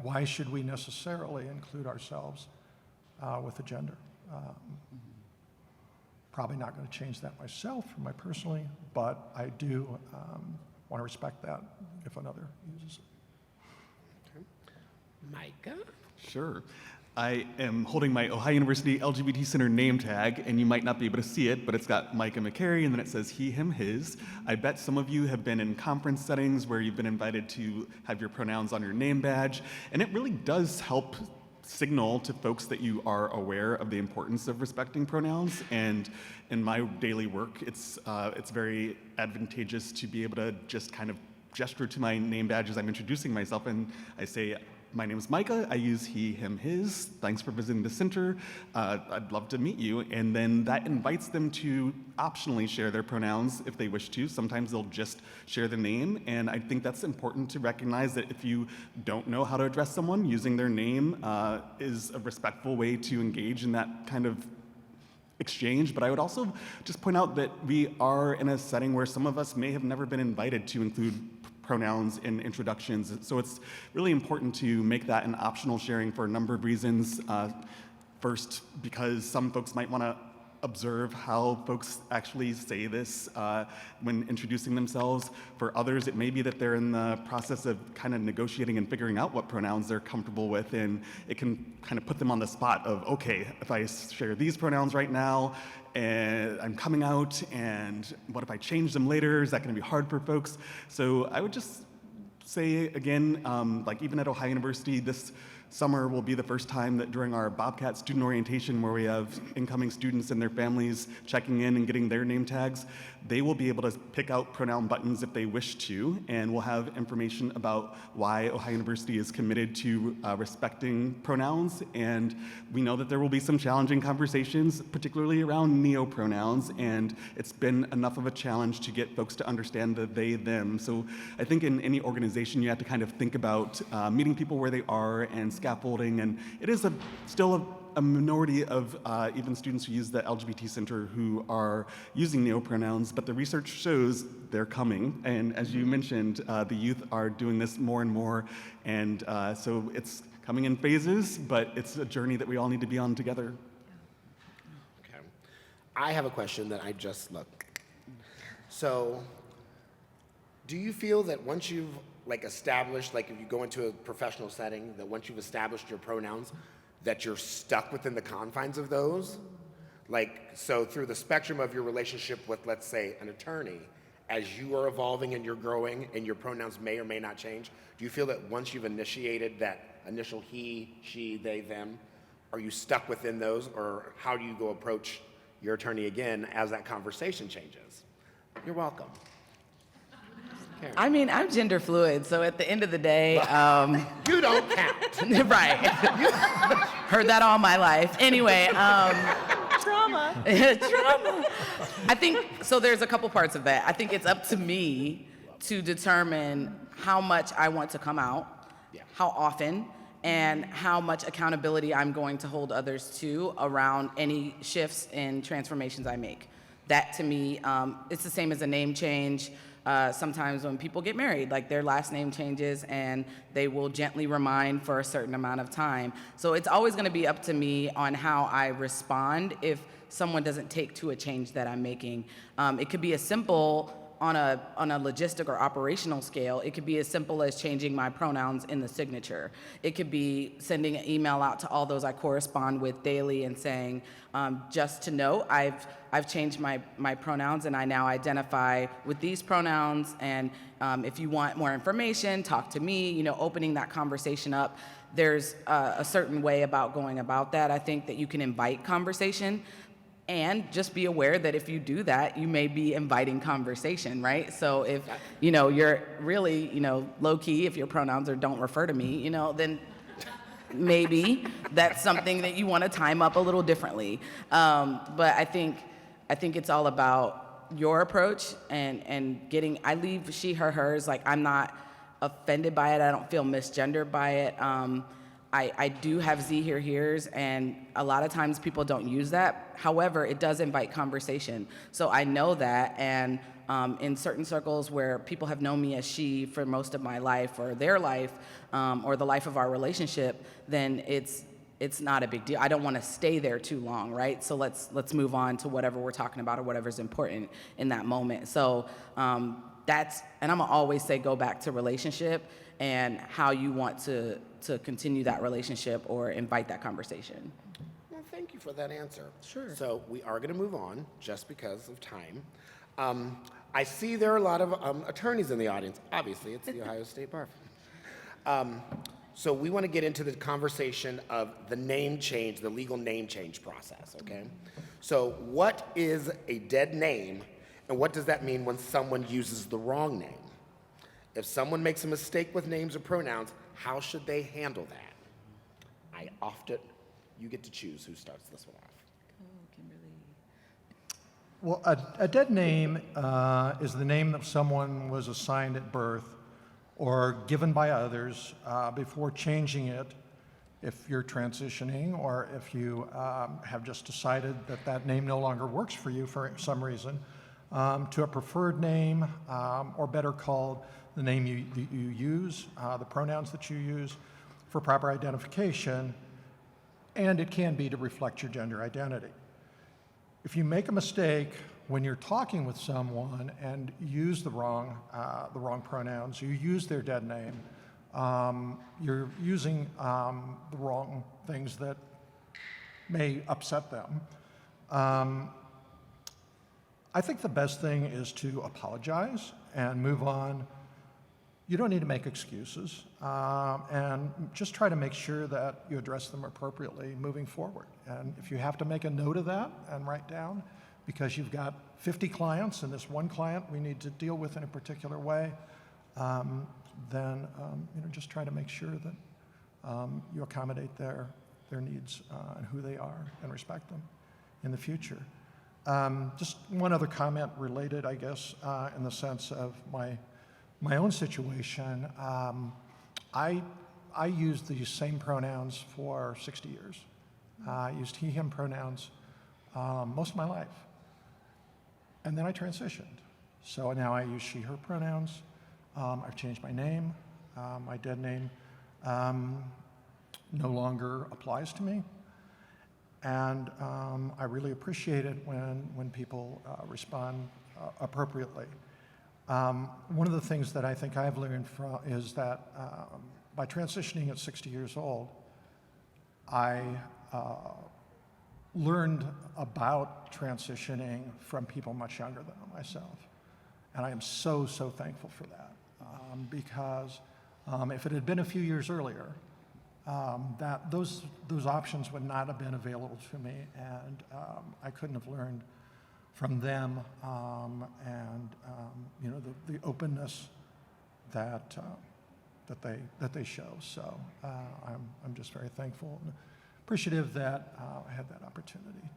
why should we necessarily include ourselves with a gender? Probably not going to change that myself, personally, but I do want to respect that if another uses it. Okay. Micah? Sure. I am holding my Ohio University LGBT Center name tag, and you might not be able to see it, but it's got Micah McCary, and then it says he, him, his. I bet some of you have been in conference settings where you've been invited to have your pronouns on your name badge, and it really does help signal to folks that you are aware of the importance of respecting pronouns. And in my daily work, it's very advantageous to be able to just kind of gesture to my name badge as I'm introducing myself, and I say, my name is Micah, I use he, him, his, thanks for visiting the center, I'd love to meet you, and then that invites them to optionally share their pronouns if they wish to. Sometimes they'll just share the name, and I think that's important to recognize that if you don't know how to address someone, using their name is a respectful way to engage in that kind of exchange. But I would also just point out that we are in a setting where some of us may have never been invited to include pronouns in introductions. So it's really important to make that an optional sharing for a number of reasons. First, because some folks might want to observe how folks actually say this when introducing themselves. For others, it may be that they're in the process of kind of negotiating and figuring out what pronouns they're comfortable with, and it can kind of put them on the spot of, okay, if I share these pronouns right now, and I'm coming out, and what if I change them later? Is that going to be hard for folks? So I would just say again, like even at Ohio University, this summer will be the first time that during our Bobcat student orientation, where we have incoming students and their families checking in and getting their name tags, they will be able to pick out pronoun buttons if they wish to, and we'll have information about why Ohio University is committed to respecting pronouns. And we know that there will be some challenging conversations, particularly around neo-pronouns, and it's been enough of a challenge to get folks to understand the they, them. So I think in any organization, you have to kind of think about meeting people where they are and scaffolding, and it is still a minority of even students who use the LGBT Center who are using neo-pronouns, but the research shows they're coming, and as you mentioned, the youth are doing this more and more, and so it's coming in phases, but it's a journey that we all need to be on together. Okay. I have a question that I just looked. So, do you feel that once you've established, if you go into a professional setting, that once you've established your pronouns, that you're stuck within the confines of those? So through the spectrum of your relationship with, let's say, an attorney, as you are evolving and you're growing and your pronouns may or may not change, do you feel that once you've initiated that initial he, she, they, them, are you stuck within those, or how do you go approach your attorney again as that conversation changes? You're welcome. I mean, I'm gender fluid, so at the end of the day, you don't count. Right. Heard that all my life. Anyway, trauma. Trauma. I think so. There's a couple parts of that. I think it's up to me to determine how much I want to come out, how often, and how much accountability I'm going to hold others to around any shifts and transformations I make. That to me, it's the same as a name change. Sometimes when people get married, their last name changes and they will gently remind for a certain amount of time. So it's always going to be up to me on how I respond if someone doesn't take to a change that I'm making. It could be as simple on a logistic or operational scale. It could be as simple as changing my pronouns in the signature. It could be sending an email out to all those I correspond with daily and saying, just to note, I've changed my pronouns and I now identify with these pronouns, and if you want more information, talk to me, opening that conversation up. There's a certain way about going about that. I think that you can invite conversation, and just be aware that if you do that, you may be inviting conversation, right? So if, you're really, low key, if your pronouns are don't refer to me, then maybe that's something that you want to time up a little differently. But I think it's all about your approach and getting, I leave she, her, hers, I'm not offended by it. I don't feel misgendered by it. I do have Z here, here's, and a lot of times people don't use that. However, it does invite conversation. So I know that, and in certain circles where people have known me as she for most of my life or their life, or the life of our relationship, then it's not a big deal. I don't want to stay there too long, right? So let's move on to whatever we're talking about or whatever's important in that moment. So and I'm gonna always say go back to relationship and how you want to continue that relationship or invite that conversation. Well, thank you for that answer. Sure. So we are going to move on just because of time. I see there are a lot of attorneys in the audience. Obviously, it's the Ohio State Bar. So we want to get into the conversation of the name change, the legal name change process, okay? So what is a dead name, and what does that mean when someone uses the wrong name? If someone makes a mistake with names or pronouns, how should they handle that? You get to choose who starts this one off. Well, a dead name is the name that someone was assigned at birth or given by others before changing it if you're transitioning, or if you have just decided that that name no longer works for you for some reason, to a preferred name, or better called the name you use, the pronouns that you use for proper identification, and it can be to reflect your gender identity. if you make a mistake when you're talking with someone and use the wrong pronouns, you use their dead name, you're using the wrong things that may upset them. I think the best thing is to apologize and move on. You don't need to make excuses, and just try to make sure that you address them appropriately moving forward. And if you have to make a note of that and write down, because you've got 50 clients and this one client we need to deal with in a particular way, then just try to make sure that you accommodate their needs and who they are and respect them in the future. Just one other comment related, I guess, in the sense of my own situation. I used these same pronouns for 60 years. I used he, him pronouns most of my life. And then I transitioned. So now I use she, her pronouns. I've changed my name. My dead name no longer applies to me. And I really appreciate it when people respond appropriately. One of the things that I think I've learned is that by transitioning at 60 years old, I learned about transitioning from people much younger than myself. And I am so, so thankful for that. Because if it had been a few years earlier, that those options would not have been available to me, and I couldn't have learned from them, and the openness that they show. So I'm just very thankful and appreciative that I had that opportunity.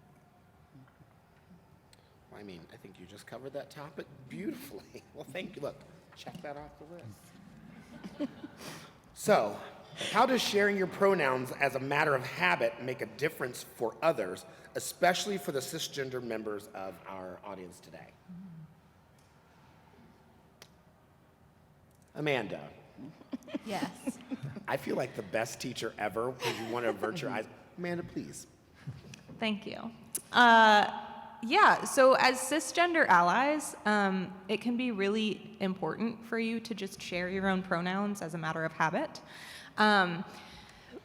I mean, I think you just covered that topic beautifully. Well, thank you. Look, check that off the list. So, how does sharing your pronouns as a matter of habit make a difference for others, especially for the cisgender members of our audience today? Amanda. Yes. I feel like the best teacher ever because you want to avert your eyes. Amanda, please. Thank you. Yeah, so as cisgender allies, it can be really important for you to just share your own pronouns as a matter of habit.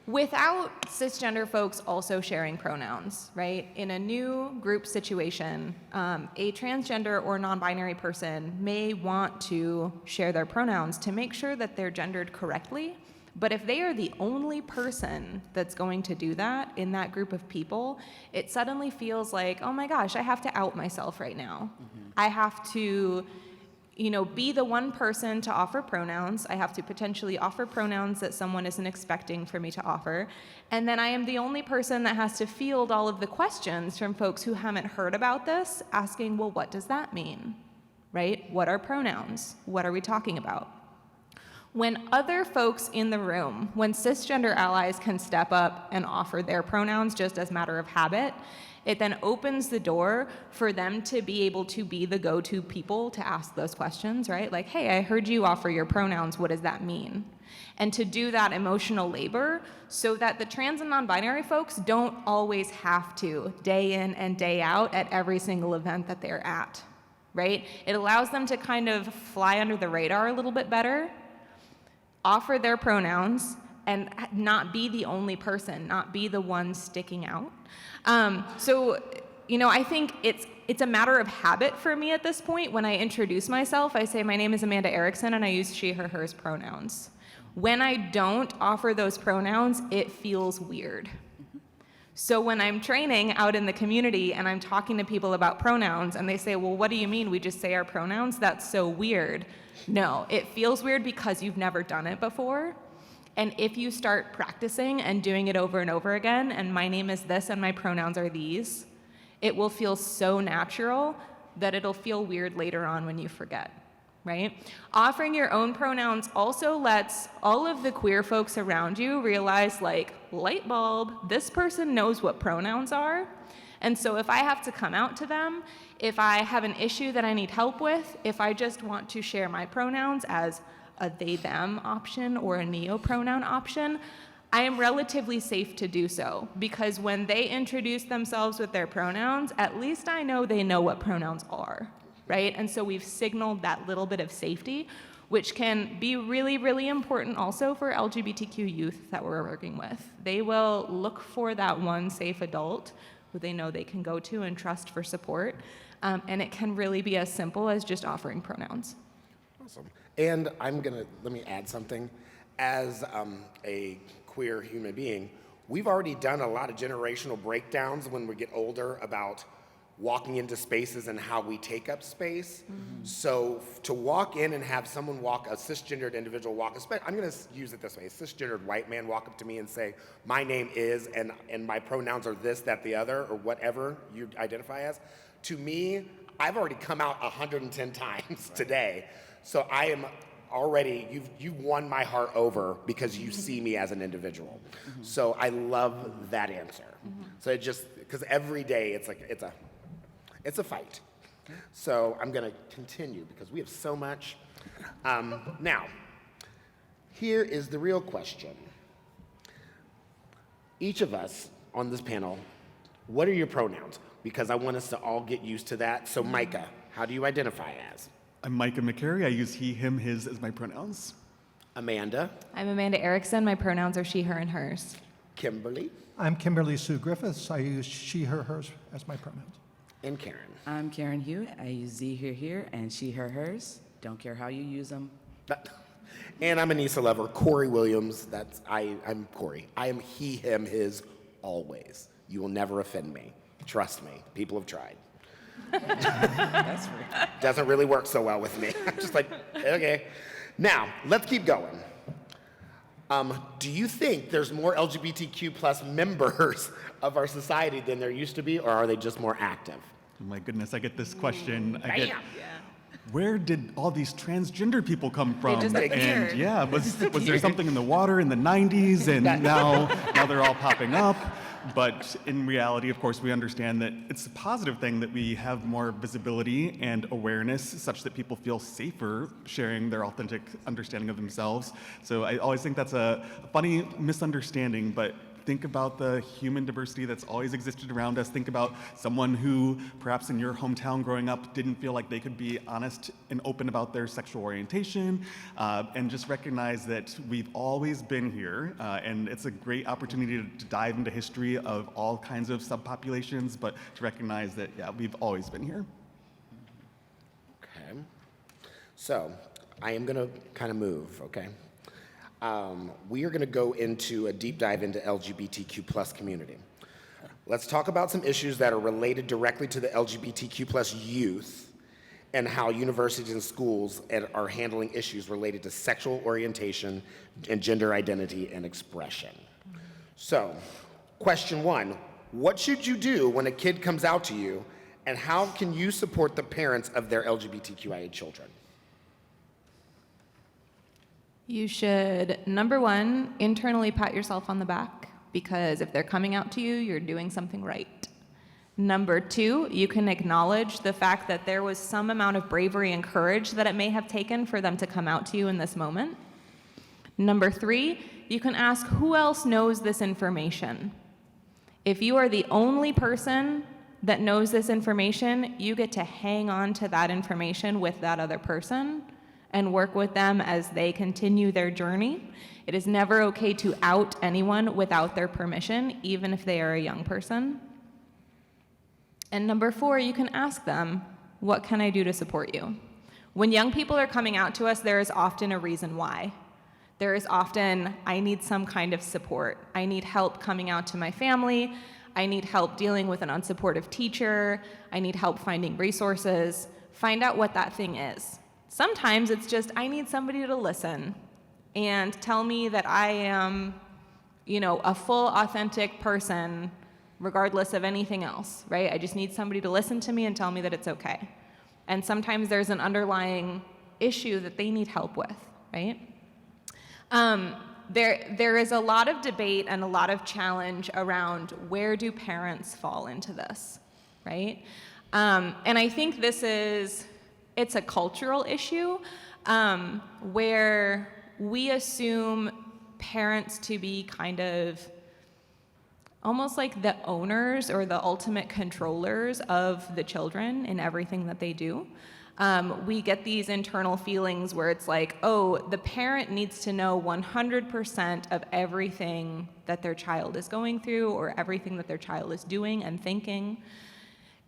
Without cisgender folks also sharing pronouns, right? In a new group situation, a transgender or non-binary person may want to share their pronouns to make sure that they're gendered correctly. But if they are the only person that's going to do that in that group of people, it suddenly feels like, oh my gosh, I have to out myself right now. Mm-hmm. I have to, be the one person to offer pronouns. I have to potentially offer pronouns that someone isn't expecting for me to offer. And then I am the only person that has to field all of the questions from folks who haven't heard about this, asking, well, what does that mean? Right? What are pronouns? What are we talking about? When other folks in the room, when cisgender allies can step up and offer their pronouns just as a matter of habit, it then opens the door for them to be able to be the go-to people to ask those questions, right? Like, hey, I heard you offer your pronouns, what does that mean? And to do that emotional labor so that the trans and non-binary folks don't always have to, day in and day out, at every single event that they're at, right? It allows them to kind of fly under the radar a little bit better, offer their pronouns, and not be the only person, not be the one sticking out. I think it's a matter of habit for me at this point. When I introduce myself, I say, my name is Amanda Erickson, and I use she, her, hers pronouns. When I don't offer those pronouns, it feels weird. So when I'm training out in the community and I'm talking to people about pronouns, and they say, well, what do you mean we just say our pronouns? That's so weird. No, it feels weird because you've never done it before. And if you start practicing and doing it over and over again, and my name is this and my pronouns are these, it will feel so natural that it'll feel weird later on when you forget, right? Offering your own pronouns also lets all of the queer folks around you realize, like, light bulb, this person knows what pronouns are. And so if I have to come out to them, if I have an issue that I need help with, if I just want to share my pronouns as a they, them option or a neo pronoun option, I am relatively safe to do so, because when they introduce themselves with their pronouns, at least I know they know what pronouns are, right? And so we've signaled that little bit of safety, which can be really, really important also for LGBTQ youth that we're working with. They will look for that one safe adult who they know they can go to and trust for support, and it can really be as simple as just offering pronouns. Awesome. And let me add something. As a queer human being, we've already done a lot of generational breakdowns when we get older about walking into spaces and how we take up space. So to walk in and have a cisgendered individual walk, I'm gonna use it this way, a cisgendered white man walk up to me and say, my name is, and my pronouns are this, that, the other, or whatever you identify as. To me, I've already come out 110 times today. So I am already, you've won my heart over because you see me as an individual. So I love that answer. So it just, because every day it's a fight. So I'm gonna continue because we have so much. Now, here is the real question. Each of us on this panel, what are your pronouns? Because I want us to all get used to that. So Micah, how do you identify as? I'm Micah McCary. I use he, him, his as my pronouns. Amanda? I'm Amanda Erickson. My pronouns are she, her, and hers. Kimberly? I'm Kimberly Sue Griffiths. I use she, her, hers as my pronouns. And Karen? I'm Karen Hewitt. I use Z, her, here, and she, her, hers. Don't care how you use them. And I'm Anissa Lever, Corey Williams. I'm Corey. I am he, him, his, always. You will never offend me. Trust me. People have tried. That's right. Doesn't really work so well with me. I'm just like, okay. Now, let's keep going. Do you think there's more LGBTQ plus members of our society than there used to be, or are they just more active? Oh my goodness, I get this question. Bam. Where did all these transgender people come from? just appeared. And yeah, was there something in the water in the 90s, and now they're all popping up? But in reality, of course, we understand that it's a positive thing that we have more visibility and awareness such that people feel safer sharing their authentic understanding of themselves. So I always think that's a funny misunderstanding, but think about the human diversity that's always existed around us. Think about someone who perhaps in your hometown growing up didn't feel like they could be honest and open about their sexual orientation, and just recognize that we've always been here, and it's a great opportunity to dive into history of all kinds of subpopulations, but to recognize that, yeah, we've always been here. Okay. So I am going to kind of move, okay? We are going to go into a deep dive into LGBTQ plus community. Let's talk about some issues that are related directly to the LGBTQ plus youth and how universities and schools are handling issues related to sexual orientation and gender identity and expression. So, question one, what should you do when a kid comes out to you, and how can you support the parents of their LGBTQIA children? You should, number one, internally pat yourself on the back, because if they're coming out to you, you're doing something right. Number two, you can acknowledge the fact that there was some amount of bravery and courage that it may have taken for them to come out to you in this moment. Number three, you can ask who else knows this information. If you are the only person that knows this information, you get to hang on to that information with that other person and work with them as they continue their journey. It is never okay to out anyone without their permission, even if they are a young person. And number four, you can ask them, what can I do to support you? When young people are coming out to us, there is often a reason why. There is often, I need some kind of support. I need help coming out to my family. I need help dealing with an unsupportive teacher. I need help finding resources. Find out what that thing is. Sometimes it's just, I need somebody to listen and tell me that I am, a full, authentic person, regardless of anything else, right? I just need somebody to listen to me and tell me that it's okay. And sometimes there's an underlying issue that they need help with, right? There is a lot of debate and a lot of challenge around where do parents fall into this, right? And I think it's a cultural issue where we assume parents to be kind of almost like the owners or the ultimate controllers of the children in everything that they do. We get these internal feelings where it's like, oh, the parent needs to know 100% of everything that their child is going through or everything that their child is doing and thinking.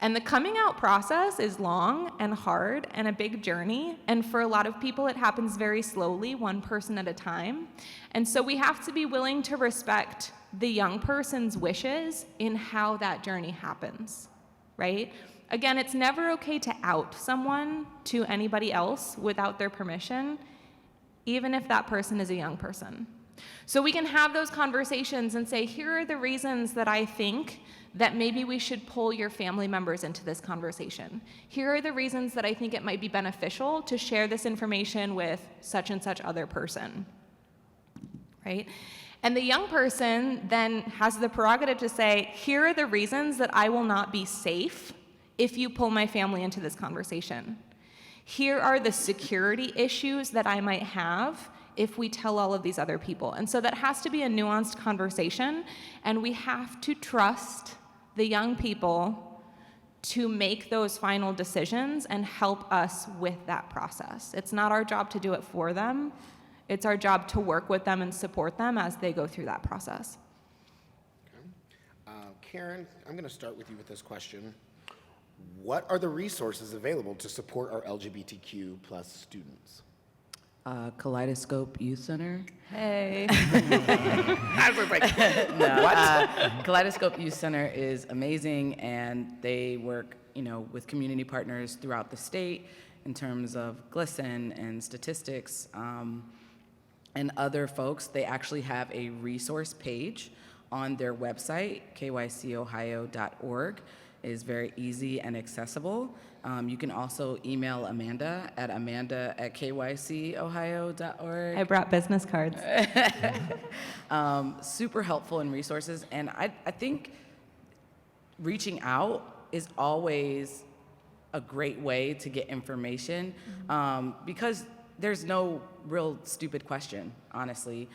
And the coming out process is long and hard and a big journey. And for a lot of people, it happens very slowly, one person at a time. And so we have to be willing to respect the young person's wishes in how that journey happens, right? Again, it's never okay to out someone to anybody else without their permission, even if that person is a young person. So we can have those conversations and say, here are the reasons that I think that maybe we should pull your family members into this conversation. Here are the reasons that I think it might be beneficial to share this information with such and such other person, right? And the young person then has the prerogative to say, here are the reasons that I will not be safe if you pull my family into this conversation. Here are the security issues that I might have if we tell all of these other people. And so that has to be a nuanced conversation, and we have to trust the young people to make those final decisions and help us with that process. It's not our job to do it for them. It's our job to work with them and support them as they go through that process. Okay. Karen, I'm going to start with you with this question. What are the resources available to support our LGBTQ plus students? Kaleidoscope Youth Center. Hey. I was like, What? Kaleidoscope Youth Center is amazing, and they work, with community partners throughout the state in terms of GLSEN and statistics and other folks. They actually have a resource page on their website, kycohio.org. It is very easy and accessible. You can also email Amanda at kycohio.org. I brought business cards. Super helpful in resources, and I think reaching out is always a great way to get information, because there's no real stupid question, honestly.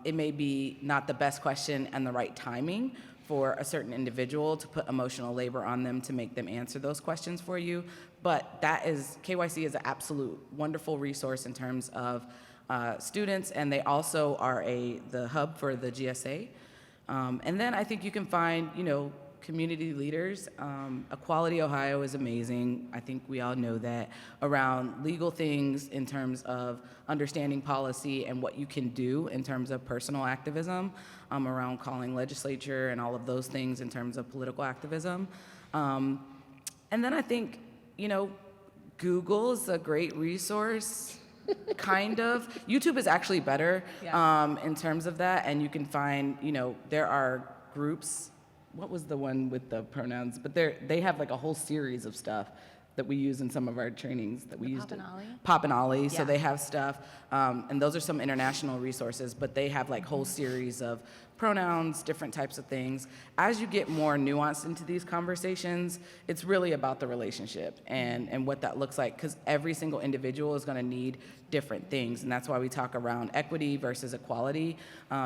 It may be not the best question and the right timing for a certain individual to put emotional labor on them to make them answer those questions for you. But KYC is an absolute wonderful resource in terms of students, and they also are the hub for the GSA. And then I think you can find, community leaders. Equality Ohio is amazing. I think we all know that, around legal things in terms of understanding policy and what you can do in terms of personal activism, around calling legislature and all of those things in terms of political activism. And then I think, Google is a great resource, kind of. YouTube is actually better in terms of that, and you can find, there are groups. What was the one with the pronouns? But they have like a whole series of stuff that we use in some of our trainings that we used. Pop and Ollie. Yeah. So they have stuff, and those are some international resources, but they have like whole series of pronouns, different types of things. As you get more nuanced into these conversations, it's really about the relationship and what that looks like, because every single individual is going to need different things, and that's why we talk around equity versus equality,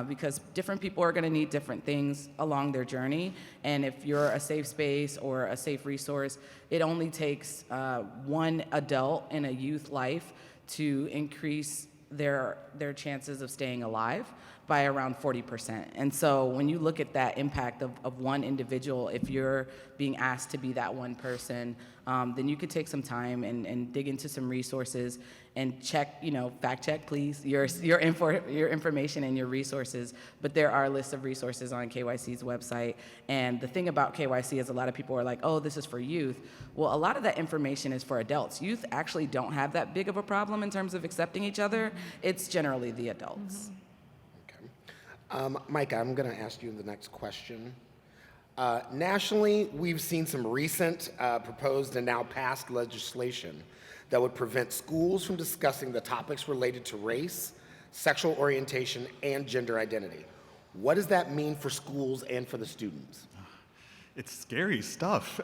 because different people are going to need different things along their journey, and if you're a safe space or a safe resource, it only takes one adult in a youth life to increase their chances of staying alive by around 40%. And so when you look at that impact of one individual, if you're being asked to be that one person, then you could take some time and dig into some resources and check, fact check, please, your information and your resources. But there are lists of resources on KYC's website. And the thing about KYC is a lot of people are like, oh, this is for youth. Well, a lot of that information is for adults. Youth actually don't have that big of a problem in terms of accepting each other. It's generally the adults. Micah, I'm going to ask you the next question. Nationally, we've seen some recent proposed and now passed legislation that would prevent schools from discussing the topics related to race, sexual orientation, and gender identity. What does that mean for schools and for the students? It's scary stuff.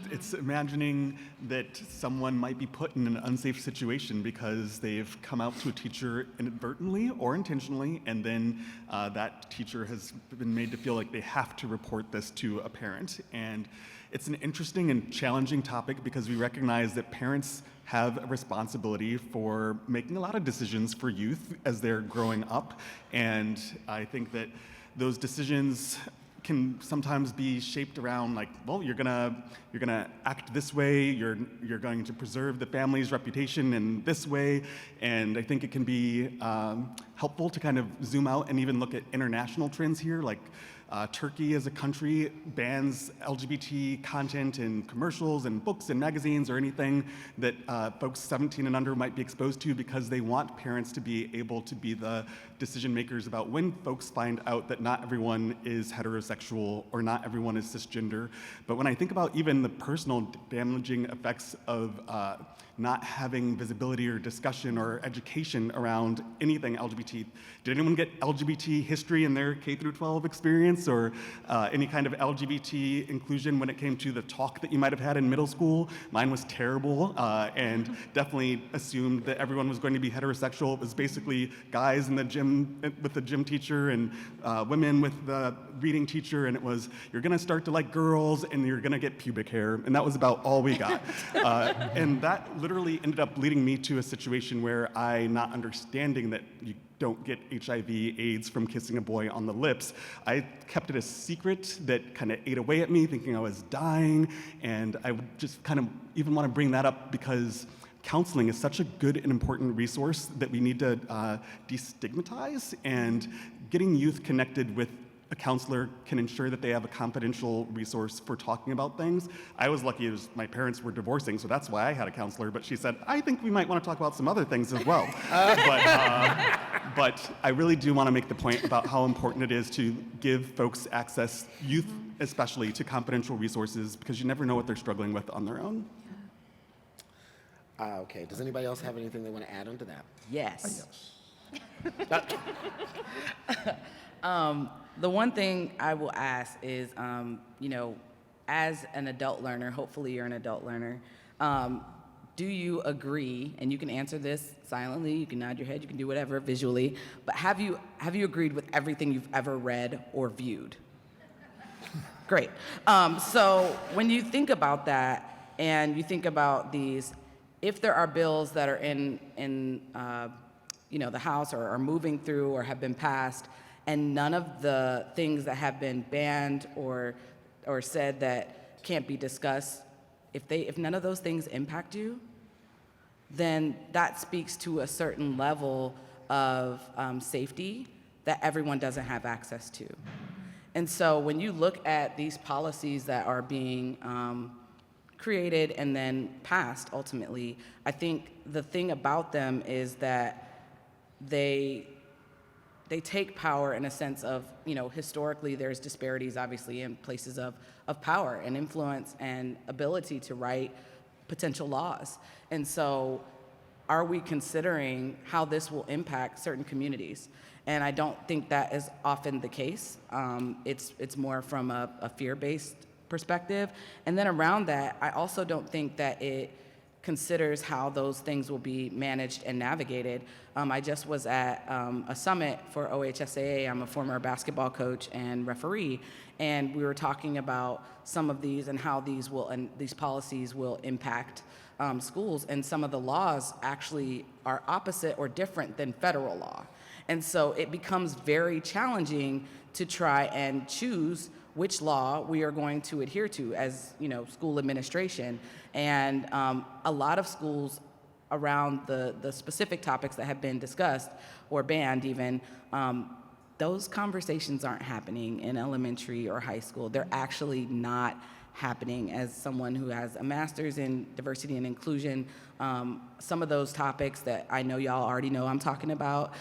It's imagining that someone might be put in an unsafe situation because they've come out to a teacher inadvertently or intentionally, and then that teacher has been made to feel like they have to report this to a parent. And it's an interesting and challenging topic because we recognize that parents have a responsibility for making a lot of decisions for youth as they're growing up. And I think that those decisions can sometimes be shaped around like, well, you're gonna act this way, you're going to preserve the family's reputation in this way, and I think it can be helpful to kind of zoom out and even look at international trends here, like Turkey as a country bans LGBT content in commercials and books and magazines or anything that folks 17 and under might be exposed to because they want parents to be able to be the decision makers about when folks find out that not everyone is heterosexual or not everyone is cisgender. But when I think about even the personal damaging effects of not having visibility or discussion or education around anything LGBT. Did anyone get LGBT history in their K through 12 experience or any kind of LGBT inclusion when it came to the talk that you might have had in middle school? Mine was terrible and definitely assumed that everyone was going to be heterosexual. It was basically guys in the gym with the gym teacher and women with the reading teacher, and it was, you're gonna start to like girls and you're gonna get pubic hair, and that was about all we got. And that literally ended up leading me to a situation where I, not understanding that you don't get HIV, AIDS from kissing a boy on the lips, I kept it a secret that kind of ate away at me, thinking I was dying, and I would just kind of even want to bring that up because counseling is such a good and important resource that we need to destigmatize, and getting youth connected with a counselor can ensure that they have a confidential resource for talking about things. I was lucky as my parents were divorcing, so that's why I had a counselor, but she said, I think we might want to talk about some other things as well. But I really do want to make the point about how important it is to give folks access, youth especially, to confidential resources because you never know what they're struggling with on their own. Okay, does anybody else have anything they want to add onto that? Yes. The one thing I will ask is, as an adult learner, hopefully you're an adult learner, do you agree, and you can answer this silently, you can nod your head, you can do whatever visually, but have you agreed with everything you've ever read or viewed? Great. So when you think about that, and you think about these, if there are bills that are in the House or are moving through or have been passed, and none of the things that have been banned or said that can't be discussed, if none of those things impact you, then that speaks to a certain level of safety that everyone doesn't have access to. And so when you look at these policies that are being created and then passed ultimately, I think the thing about them is that they take power in a sense of, historically there's disparities obviously in places of power and influence and ability to write potential laws. And so are we considering how this will impact certain communities? And I don't think that is often the case. It's more from a fear-based perspective. And then around that, I also don't think that it considers how those things will be managed and navigated. I just was at a summit for OHSAA. I'm a former basketball coach and referee, and we were talking about some of these and how these policies will impact schools, and some of the laws actually are opposite or different than federal law. And so it becomes very challenging to try and choose which law we are going to adhere to as, school administration. And a lot of schools around the specific topics that have been discussed or banned even, those conversations aren't happening in elementary or high school. They're actually not happening. As someone who has a master's in diversity and inclusion, some of those topics that I know y'all already know I'm talking about,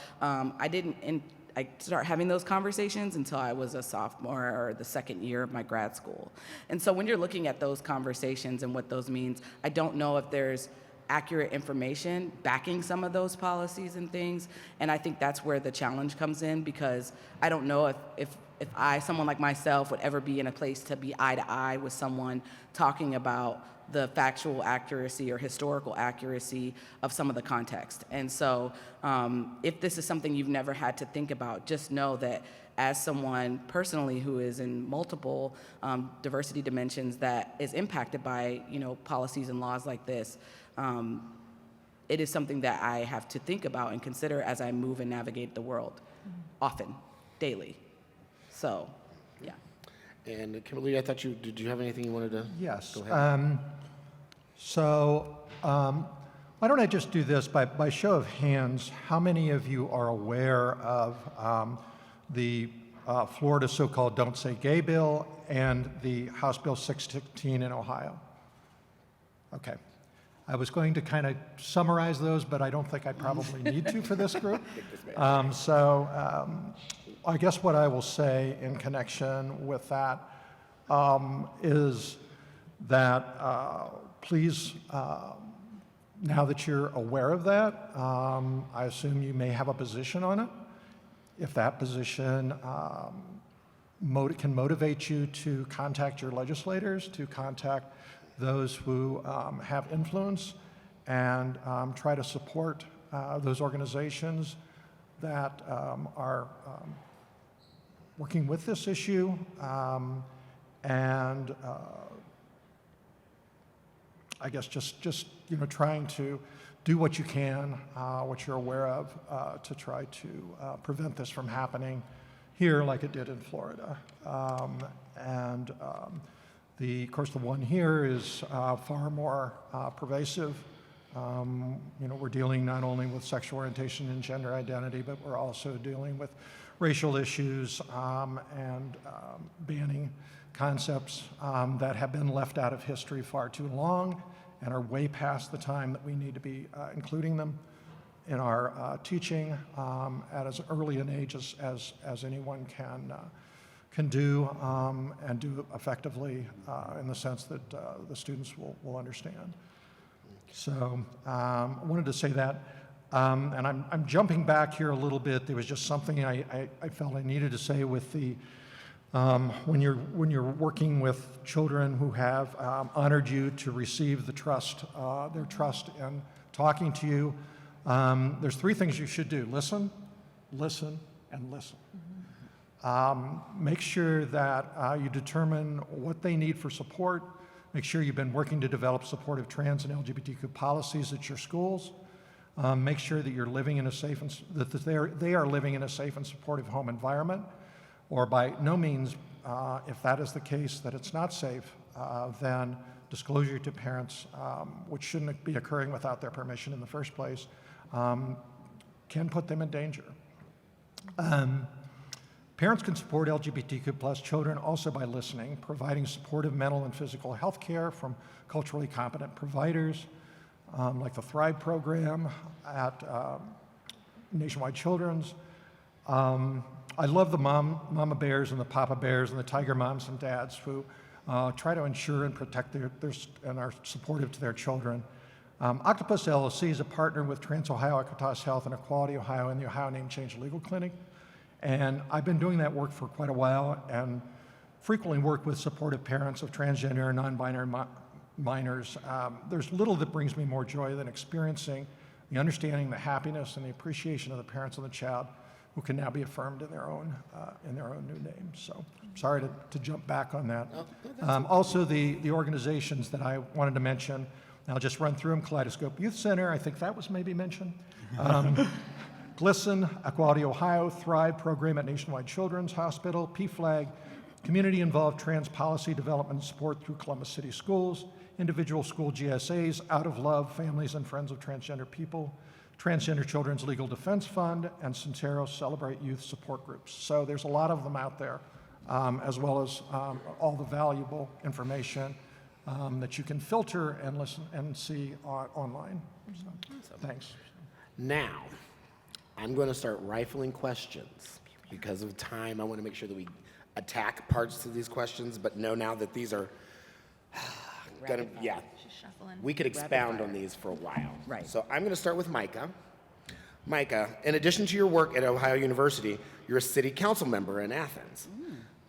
I start having those conversations until I was a sophomore or the second year of my grad school. And so when you're looking at those conversations and what those means, I don't know if there's accurate information backing some of those policies and things. And I think that's where the challenge comes in, because I don't know if someone like myself, would ever be in a place to be eye to eye with someone talking about the factual accuracy or historical accuracy of some of the context. And so if this is something you've never had to think about, just know that as someone personally who is in multiple diversity dimensions that is impacted by policies and laws like this, it is something that I have to think about and consider as I move and navigate the world, often, daily. So, yeah. And Kimberly, did you have anything you wanted to? Yes. Go ahead. Why don't I just do this by show of hands? How many of you are aware of the Florida so-called Don't Say Gay bill and the House Bill 616 in Ohio? Okay. I was going to kind of summarize those, but I don't think I probably need to for this group. I guess what I will say in connection with that is that please, now that you're aware of that, I assume you may have a position on it. If that position can motivate you to contact your legislators, to contact those who have influence, and try to support those organizations that are working with this issue, and I guess just trying to do what you can, what you're aware of, to try to prevent this from happening here like it did in Florida. Of course, the one here is far more pervasive. We're dealing not only with sexual orientation and gender identity, but we're also dealing with racial issues and banning concepts that have been left out of history far too long and are way past the time that we need to be including them in our teaching at as early an age as anyone can do, and do effectively in the sense that the students will understand. So I wanted to say that. And I'm jumping back here a little bit. There was just something I felt I needed to say with the, when you're working with children who have honored you to receive their trust in talking to you, there's three things you should do: listen, listen, and listen. Make sure that you determine what they need for support. Make sure you've been working to develop supportive trans and LGBTQ policies at your schools. Make sure that you're living in a safe and that they are living in a safe and supportive home environment, or by no means, if that is the case, that it's not safe, then disclosure to parents, which shouldn't be occurring without their permission in the first place, can put them in danger. Parents can support LGBTQ+ children also by listening, providing supportive mental and physical health care from culturally competent providers, like the Thrive program at Nationwide Children's. I love the mama bears and the papa bears and the tiger moms and dads who try to ensure and protect their and are supportive to their children. Octopus LLC is a partner with Trans Ohio, Equitas Health, and Equality Ohio and the Ohio Name Change Legal Clinic. And I've been doing that work for quite a while and frequently work with supportive parents of transgender and non-binary minors. There's little that brings me more joy than experiencing the understanding, the happiness, and the appreciation of the parents of the child who can now be affirmed in their own new name. So sorry to jump back on that. Also, the organizations that I wanted to mention, I'll just run through them: Kaleidoscope Youth Center, I think that was maybe mentioned. GLSEN, Equality Ohio, Thrive program at Nationwide Children's Hospital, PFLAG, community-involved trans policy development and support through Columbus City Schools, individual school GSAs, Out of Love, Families and Friends of Transgender People, Transgender Children's Legal Defense Fund, and Centero's Celebrate Youth Support Groups. So there's a lot of them out there, as well as all the valuable information that you can filter and listen and see online. So, thanks. Now, I'm going to start rifling questions. Because of time, I want to make sure that we attack parts to these questions, but know now that these are going to, yeah, shuffling. we could expound on these for a while. Right. So I'm going to start with Micah. Micah, in addition to your work at Ohio University, you're a city council member in Athens.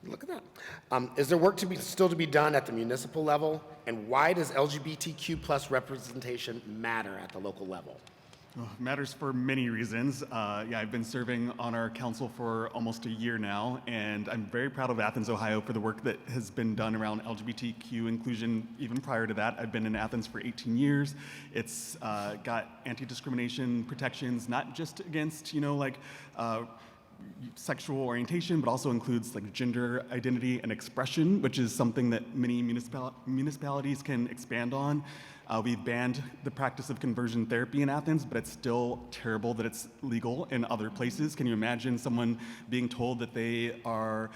Look at that. Is there work still to be done at the municipal level? And why does LGBTQ plus representation matter at the local level? Matters for many reasons. Yeah, I've been serving on our council for almost a year now, and I'm very proud of Athens, Ohio, for the work that has been done around LGBTQ inclusion. Even prior to that, I've been in Athens for 18 years. It's got anti-discrimination protections, not just against, sexual orientation, but also includes like gender identity and expression, which is something that many municipalities can expand on. We've banned the practice of conversion therapy in Athens, but it's still terrible that it's legal in other places. Can you imagine someone being told that they are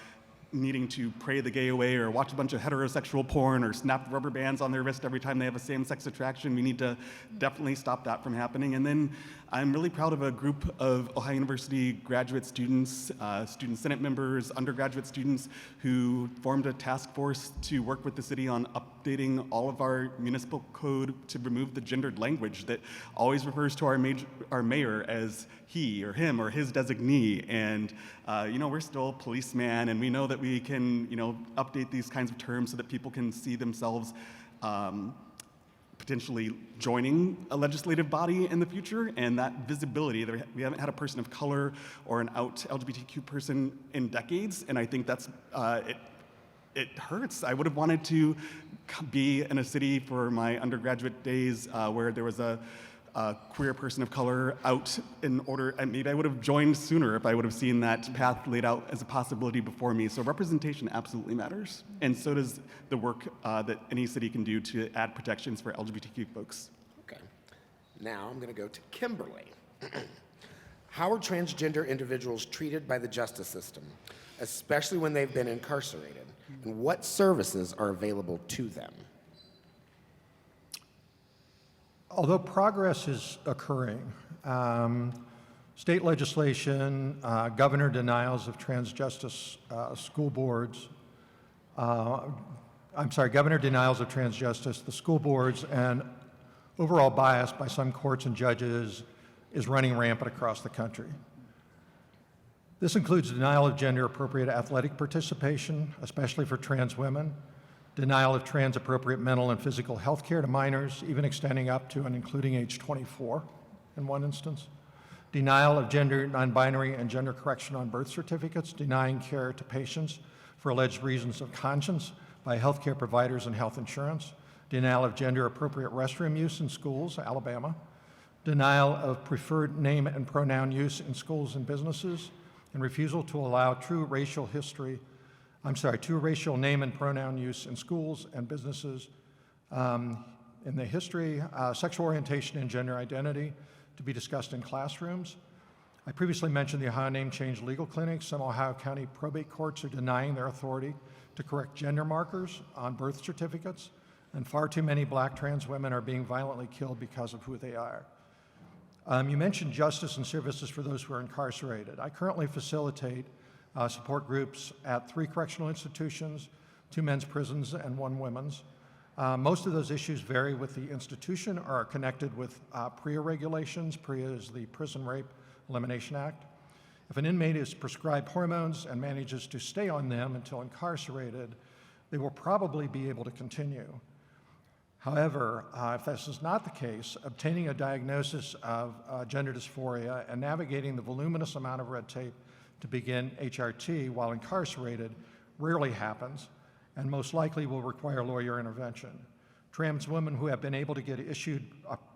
needing to pray the gay away or watch a bunch of heterosexual porn or snap rubber bands on their wrist every time they have a same-sex attraction? We need to definitely stop that from happening. And then I'm really proud of a group of Ohio University graduate students, student senate members, undergraduate students who formed a task force to work with the city on updating all of our municipal code to remove the gendered language that always refers to our mayor as he or him or his designee. And we're still policeman, and we know that we can update these kinds of terms so that people can see themselves potentially joining a legislative body in the future, and that visibility. We haven't had a person of color or an out LGBTQ person in decades, and I think that's it hurts. I would have wanted to be in a city for my undergraduate days where there was a queer person of color out in order, and maybe I would have joined sooner if I would have seen that path laid out as a possibility before me. So representation absolutely matters, and so does the work that any city can do to add protections for LGBTQ folks. Okay. Now I'm going to go to Kimberly. How are transgender individuals treated by the justice system, especially when they've been incarcerated? And what services are available to them? Although progress is occurring, state legislation, governor denials of transjustice school boards, governor denials of transjustice, the school boards, and overall bias by some courts and judges is running rampant across the country. This includes denial of gender-appropriate athletic participation, especially for trans women, denial of trans-appropriate mental and physical health care to minors, even extending up to and including age 24 in one instance, denial of gender non-binary and gender correction on birth certificates, denying care to patients for alleged reasons of conscience by healthcare providers and health insurance, denial of gender-appropriate restroom use in schools, Alabama, denial of preferred name and pronoun use in schools and businesses, and refusal to allow true racial name and pronoun use in schools and businesses. In the history, sexual orientation and gender identity to be discussed in classrooms. I previously mentioned the Ohio Name Change Legal Clinics. Some Ohio County probate courts are denying their authority to correct gender markers on birth certificates, and far too many black trans women are being violently killed because of who they are. You mentioned justice and services for those who are incarcerated. I currently facilitate support groups at 3 correctional institutions, 2 men's prisons and 1 women's. Most of those issues vary with the institution or are connected with PREA regulations. PREA is the Prison Rape Elimination Act. If an inmate is prescribed hormones and manages to stay on them until incarcerated, they will probably be able to continue. However, if this is not the case, obtaining a diagnosis of gender dysphoria and navigating the voluminous amount of red tape to begin HRT while incarcerated rarely happens and most likely will require lawyer intervention. Trans women who have been able to get issued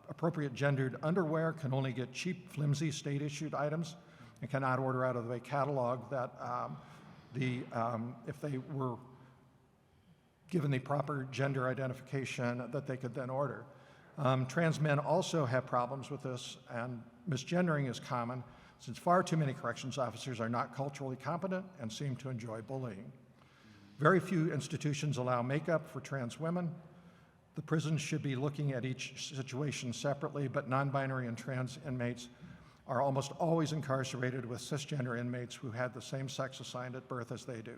appropriate gendered underwear can only get cheap, flimsy state-issued items and cannot order out of the catalog that if they were given the proper gender identification that they could then order. Trans men also have problems with this, and misgendering is common since far too many corrections officers are not culturally competent and seem to enjoy bullying. Very few institutions allow makeup for trans women. The prisons should be looking at each situation separately, but non-binary and trans inmates are almost always incarcerated with cisgender inmates who had the same sex assigned at birth as they do.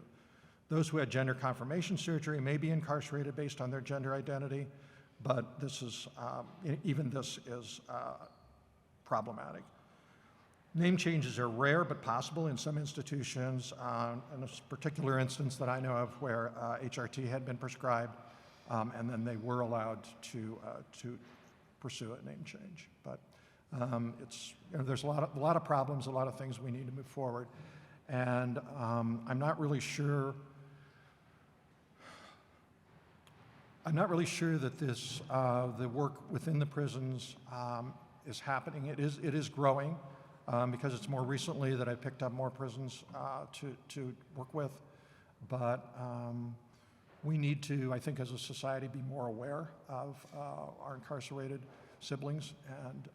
Those who had gender confirmation surgery may be incarcerated based on their gender identity. but this is, even this is problematic. Name changes are rare but possible in some institutions. In a particular instance that I know of where HRT had been prescribed, and then they were allowed to pursue a name change. But it's, there's a lot of problems, a lot of things we need to move forward, and I'm not really sure. I'm not really sure that this the work within the prisons is happening. It is growing. Because it's more recently that I picked up more prisons to work with. But we need to, I think as a society, be more aware of our incarcerated siblings and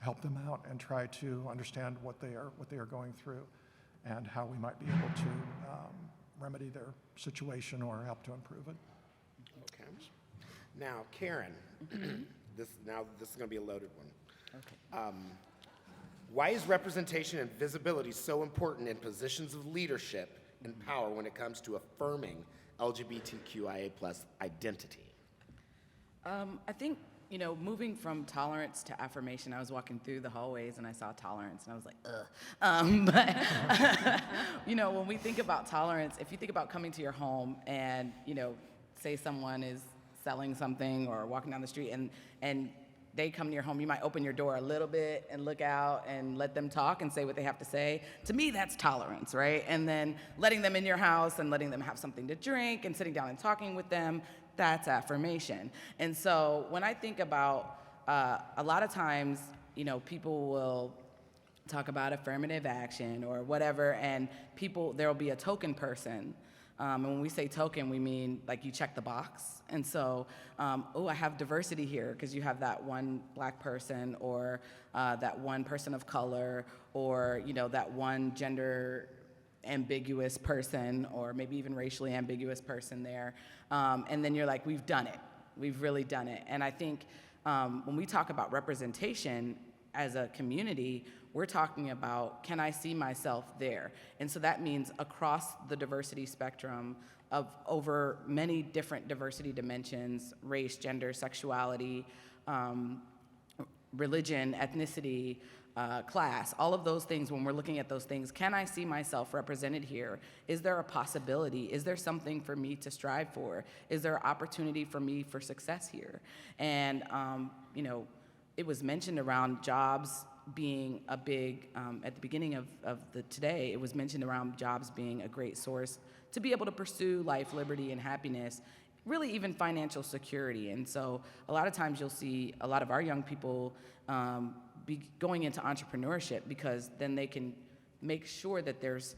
help them out and try to understand what they are going through and how we might be able to remedy their situation or help to improve it. Okay. Now, Karen, this is going to be a loaded one. Okay. Why is representation and visibility so important in positions of leadership and power when it comes to affirming LGBTQIA+ identity? I think, moving from tolerance to affirmation, I was walking through the hallways and I saw tolerance and I was like, ugh. But, when we think about tolerance, if you think about coming to your home and, say someone is selling something or walking down the street and they come to your home, you might open your door a little bit and look out and let them talk and say what they have to say. To me, that's tolerance, right? And then letting them in your house and letting them have something to drink and sitting down and talking with them, that's affirmation. And so when I think about, a lot of times, people will talk about affirmative action or whatever, and there'll be a token person. And when we say token, we mean like you check the box. And so, I have diversity here because you have that one black person or that one person of color or, that one gender ambiguous person or maybe even racially ambiguous person there. And then you're like, we've done it. We've really done it. And I think when we talk about representation as a community, we're talking about, can I see myself there? And so that means across the diversity spectrum of over many different diversity dimensions, race, gender, sexuality, religion, ethnicity, class, all of those things, when we're looking at those things, can I see myself represented here? Is there a possibility? Is there something for me to strive for? Is there an opportunity for me for success here? And, it was mentioned around jobs being a big, at the beginning of today, it was mentioned around jobs being a great source to be able to pursue life, liberty, and happiness, really even financial security. And so a lot of times you'll see a lot of our young people be going into entrepreneurship because then they can make sure that there's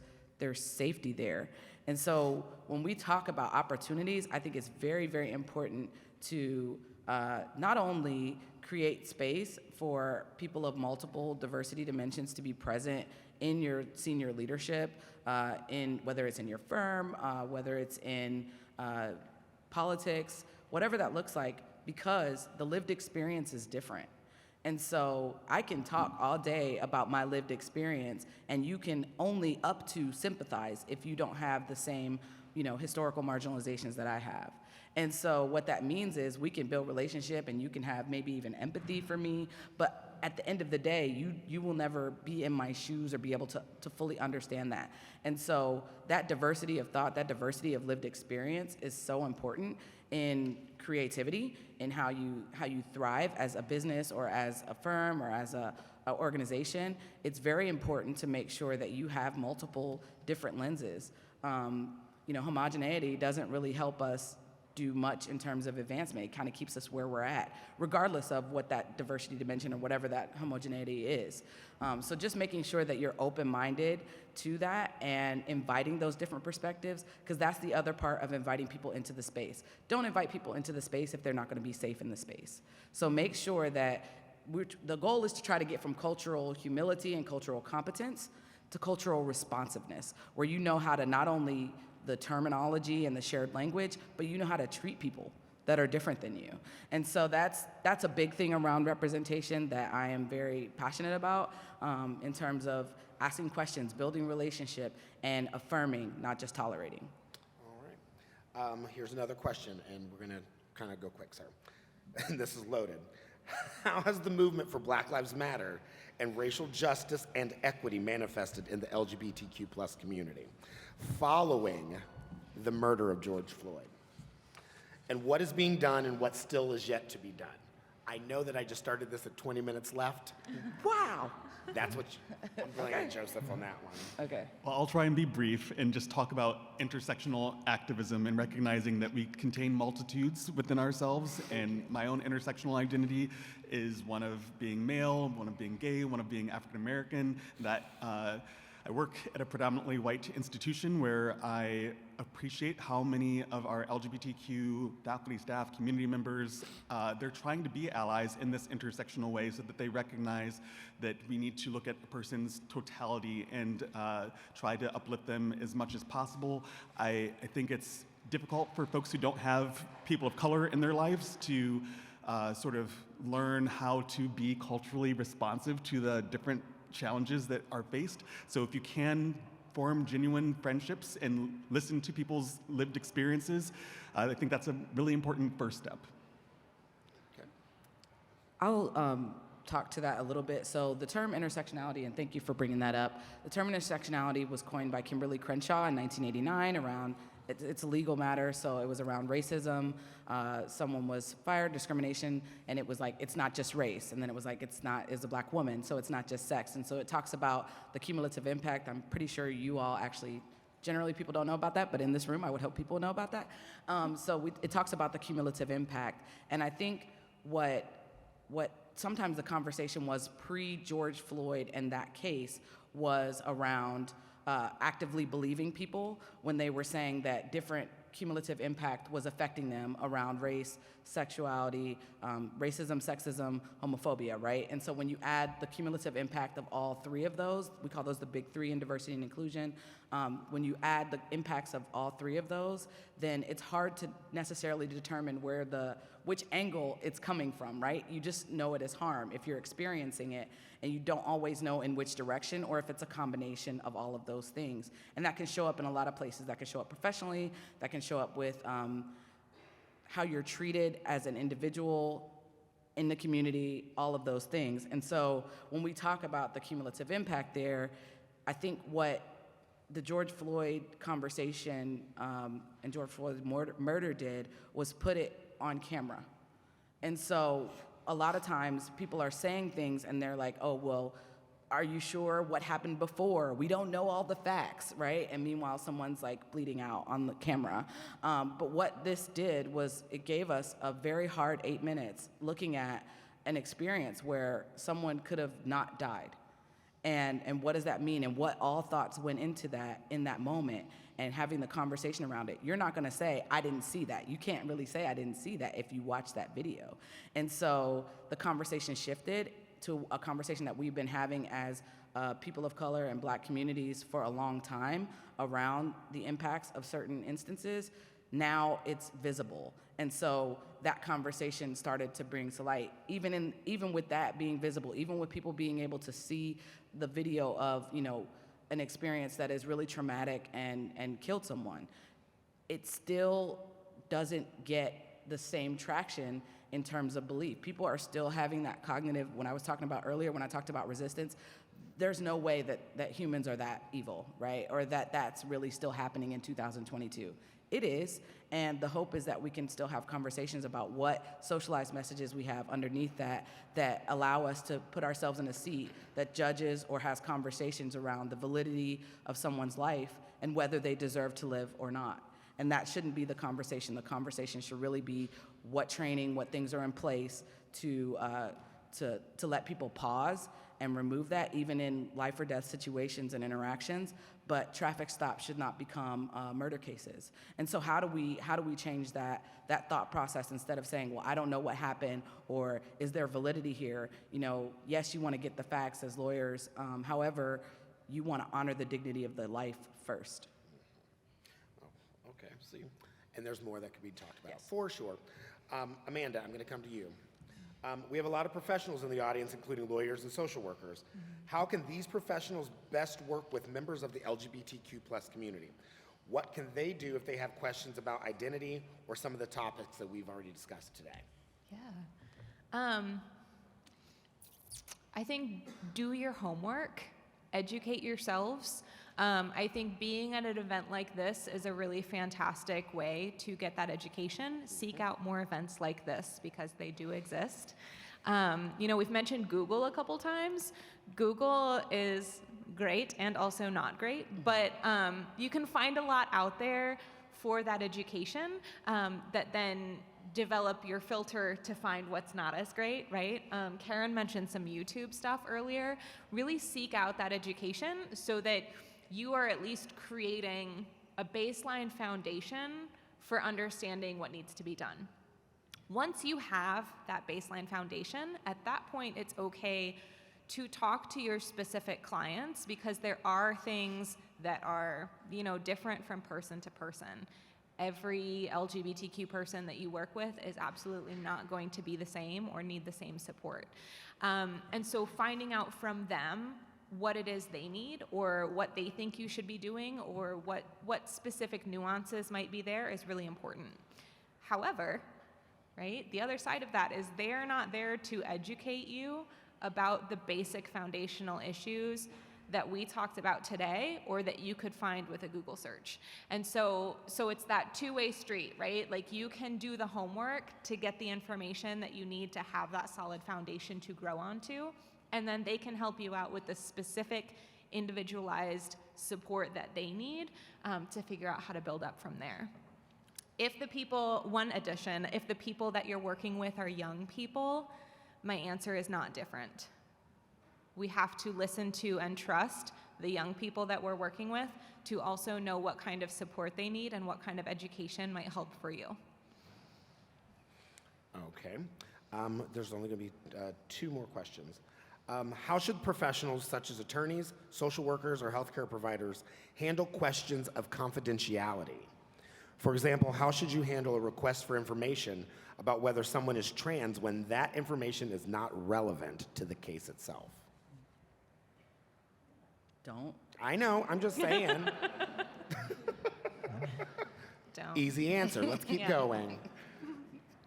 safety there. And so when we talk about opportunities, I think it's very, very important to not only create space for people of multiple diversity dimensions to be present in your senior leadership, in whether it's in your firm, whether it's in politics, whatever that looks like, because the lived experience is different. And so I can talk all day about my lived experience, and you can only up to sympathize if you don't have the same, historical marginalizations that I have. And so what that means is we can build relationship and you can have maybe even empathy for me, but at the end of the day, you will never be in my shoes or be able to fully understand that. And so that diversity of thought, that diversity of lived experience is so important in creativity, in how you thrive as a business or as a firm or as a organization. It's very important to make sure that you have multiple different lenses. Homogeneity doesn't really help us do much in terms of advancement. It kind of keeps us where we're at, regardless of what that diversity dimension or whatever that homogeneity is. So just making sure that you're open-minded to that and inviting those different perspectives, because that's the other part of inviting people into the space. Don't invite people into the space if they're not going to be safe in the space. So make sure that the goal is to try to get from cultural humility and cultural competence to cultural responsiveness, where you know how to not only the terminology and the shared language, but you know how to treat people that are different than you. And so that's a big thing around representation that I am very passionate about, in terms of asking questions, building relationship, and affirming, not just tolerating. All right. Here's another question, and we're going to kind of go quick, sir. And this is loaded. How has the movement for Black Lives Matter and racial justice and equity manifested in the LGBTQ plus community following the murder of George Floyd? And what is being done and what still is yet to be done? I know that I just started this at 20 minutes left. Wow! That's what I'm brilliant, Joseph, on that one. Okay. Well, I'll try and be brief and just talk about intersectional activism and recognizing that we contain multitudes within ourselves, and my own intersectional identity is one of being male, one of being gay, one of being African American, that I work at a predominantly white institution where I appreciate how many of our LGBTQ faculty, staff, community members, they're trying to be allies in this intersectional way so that they recognize that we need to look at a person's totality and try to uplift them as much as possible. I think it's difficult for folks who don't have people of color in their lives to sort of learn how to be culturally responsive to the different challenges that are faced. So if you can form genuine friendships and listen to people's lived experiences, I think that's a really important first step. Okay. I'll talk to that a little bit. So the term intersectionality, and thank you for bringing that up, the term intersectionality was coined by Kimberly Crenshaw in 1989 around, it's a legal matter, so it was around racism. Someone was fired, discrimination, and it was like, it's not just race. And then it was like, it's a black woman, so it's not just sex. And so it talks about the cumulative impact. I'm pretty sure you all actually, generally people don't know about that, but in this room, I would hope people know about that. It talks about the cumulative impact. And I think what sometimes the conversation was pre-George Floyd and that case was around actively believing people when they were saying that different cumulative impact was affecting them around race, sexuality, racism, sexism, homophobia, right? And so when you add the cumulative impact of all three of those, we call those the big three in diversity and inclusion, when you add the impacts of all three of those, then it's hard to necessarily determine which angle it's coming from, right? You just know it as harm if you're experiencing it, and you don't always know in which direction or if it's a combination of all of those things. And that can show up in a lot of places. That can show up professionally, that can show up with how you're treated as an individual in the community, all of those things. And so when we talk about the cumulative impact there, I think what the George Floyd conversation and George Floyd's murder did was put it on camera. And so a lot of times people are saying things and they're like, oh, well, are you sure what happened before? We don't know all the facts, right? And meanwhile, someone's like bleeding out on the camera. But what this did was it gave us a very hard 8 minutes looking at an experience where someone could have not died. And what does that mean? And what all thoughts went into that in that moment, and having the conversation around it. You're not gonna say, I didn't see that. You can't really say I didn't see that if you watch that video. And so the conversation shifted to a conversation that we've been having as people of color and Black communities for a long time around the impacts of certain instances. Now it's visible. And so that conversation started to bring to light, even with that being visible, even with people being able to see the video of, an experience that is really traumatic and killed someone, it still doesn't get the same traction in terms of belief. People are still having that cognitive, when I was talking about earlier, when I talked about resistance, there's no way that humans are that evil, right? Or that's really still happening in 2022. It is, and the hope is that we can still have conversations about what socialized messages we have underneath that allow us to put ourselves in a seat that judges or has conversations around the validity of someone's life and whether they deserve to live or not. And that shouldn't be the conversation. The conversation should really be what training, what things are in place to let people pause and remove that, even in life or death situations and interactions. But traffic stops should not become murder cases. And so how do we change that thought process, instead of saying, well, I don't know what happened, or is there validity here? Yes, you want to get the facts as lawyers. However, you want to honor the dignity of the life first. Oh, okay, see. And there's more that could be talked about, Yes. for sure. Amanda, I'm going to come to you. We have a lot of professionals in the audience, including lawyers and social workers. Mm-hmm. How can these professionals best work with members of the LGBTQ plus community? What can they do if they have questions about identity or some of the topics that we've already discussed today? Yeah. I think do your homework, educate yourselves. I think being at an event like this is a really fantastic way to get that education. Seek out more events like this because they do exist. We've mentioned Google a couple times. Google is great and also not great, but you can find a lot out there for that education that then develop your filter to find what's not as great, right? Karen mentioned some YouTube stuff earlier. Really seek out that education so that you are at least creating a baseline foundation for understanding what needs to be done. Once you have that baseline foundation, at that point it's okay to talk to your specific clients because there are things that are, different from person to person. Every LGBTQ person that you work with is absolutely not going to be the same or need the same support. And so finding out from them what it is they need or what they think you should be doing or what specific nuances might be there is really important. However, right, the other side of that is they're not there to educate you about the basic foundational issues that we talked about today or that you could find with a Google search. And so it's that two-way street, right? Like you can do the homework to get the information that you need to have that solid foundation to grow onto, and then they can help you out with the specific individualized support that they need to figure out how to build up from there. If the people that you're working with are young people, my answer is not different. We have to listen to and trust the young people that we're working with to also know what kind of support they need and what kind of education might help for you. Okay. There's only going to be 2 more questions. How should professionals such as attorneys, social workers, or healthcare providers handle questions of confidentiality? For example, how should you handle a request for information about whether someone is trans when that information is not relevant to the case itself? Don't. I know, I'm just saying. Don't. Easy answer, let's keep going.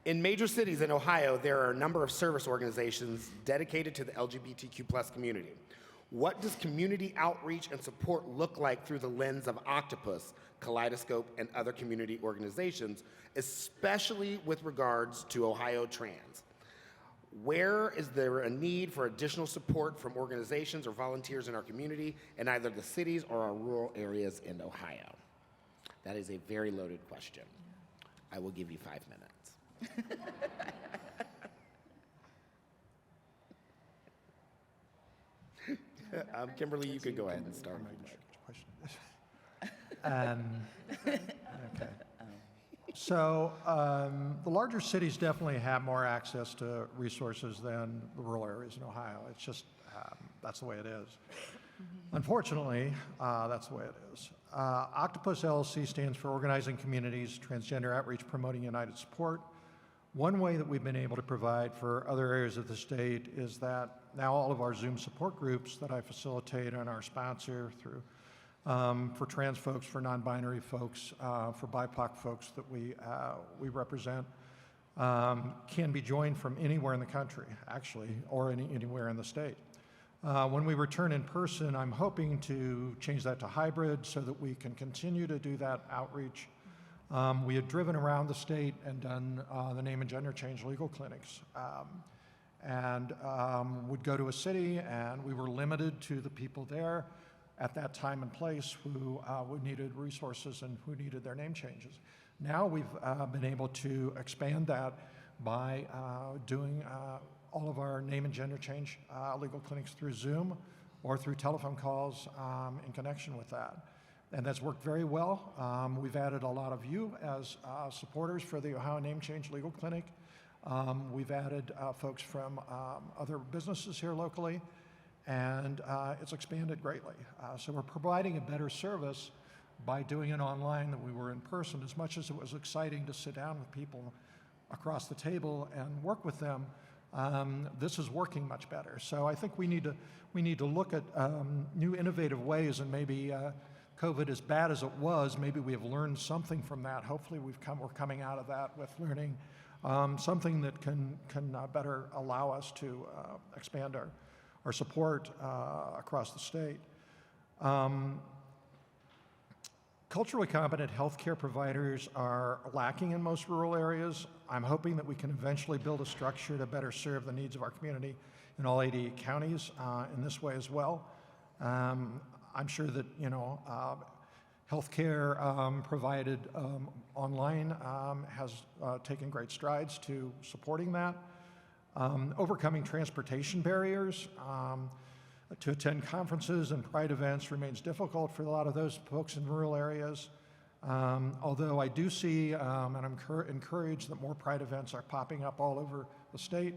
In major cities in Ohio, there are a number of service organizations dedicated to the LGBTQ plus community. What does community outreach and support look like through the lens of Octopus, Kaleidoscope, and other community organizations, especially with regards to Ohio Trans? Where is there a need for additional support from organizations or volunteers in our community in either the cities or our rural areas in Ohio? That is a very loaded question. I will give you 5 minutes. Kimberly, you could go ahead and start. Okay. So the larger cities definitely have more access to resources than the rural areas in Ohio. It's just, that's the way it is. Unfortunately, that's the way it is. Octopus LLC stands for Organizing Communities, Transgender Outreach, Promoting United Support. One way that we've been able to provide for other areas of the state is that now all of our Zoom support groups that I facilitate and our sponsor through for trans folks, for non-binary folks, for BIPOC folks that we represent, can be joined from anywhere in the country, actually, or anywhere in the state. When we return in person, I'm hoping to change that to hybrid so that we can continue to do that outreach. We had driven around the state and done the name and gender change legal clinics. And would go to a city and we were limited to the people there at that time and place who needed resources and who needed their name changes. Now we've been able to expand that by doing all of our name and gender change legal clinics through Zoom or through telephone calls in connection with that. And that's worked very well. We've added a lot of you as supporters for the Ohio Name Change Legal Clinic. We've added folks from other businesses here locally, and it's expanded greatly. So we're providing a better service by doing it online than we were in person. As much as it was exciting to sit down with people across the table and work with them, this is working much better. So I think we need to look at new innovative ways and maybe COVID, as bad as it was, maybe we have learned something from that. Hopefully we're coming out of that with learning something that can better allow us to expand our support across the state. Culturally competent healthcare providers are lacking in most rural areas. I'm hoping that we can eventually build a structure to better serve the needs of our community in all 88 counties in this way as well. I'm sure that, healthcare provided online has taken great strides to supporting that. Overcoming transportation barriers to attend conferences and pride events remains difficult for a lot of those folks in rural areas. Although I do see, and I'm encouraged that more pride events are popping up all over the state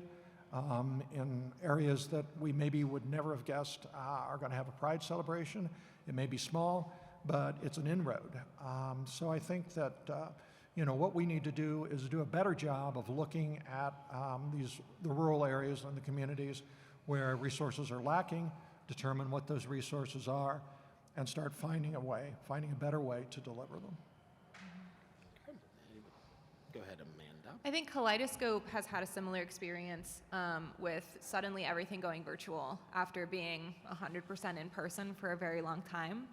in areas that we maybe would never have guessed are going to have a pride celebration. It may be small, but it's an inroad. So I think that what we need to do is do a better job of looking at the rural areas and the communities where resources are lacking, determine what those resources are, and start finding a better way to deliver them. Go ahead, Amanda. I think Kaleidoscope has had a similar experience with suddenly everything going virtual after being 100% in person for a very long time.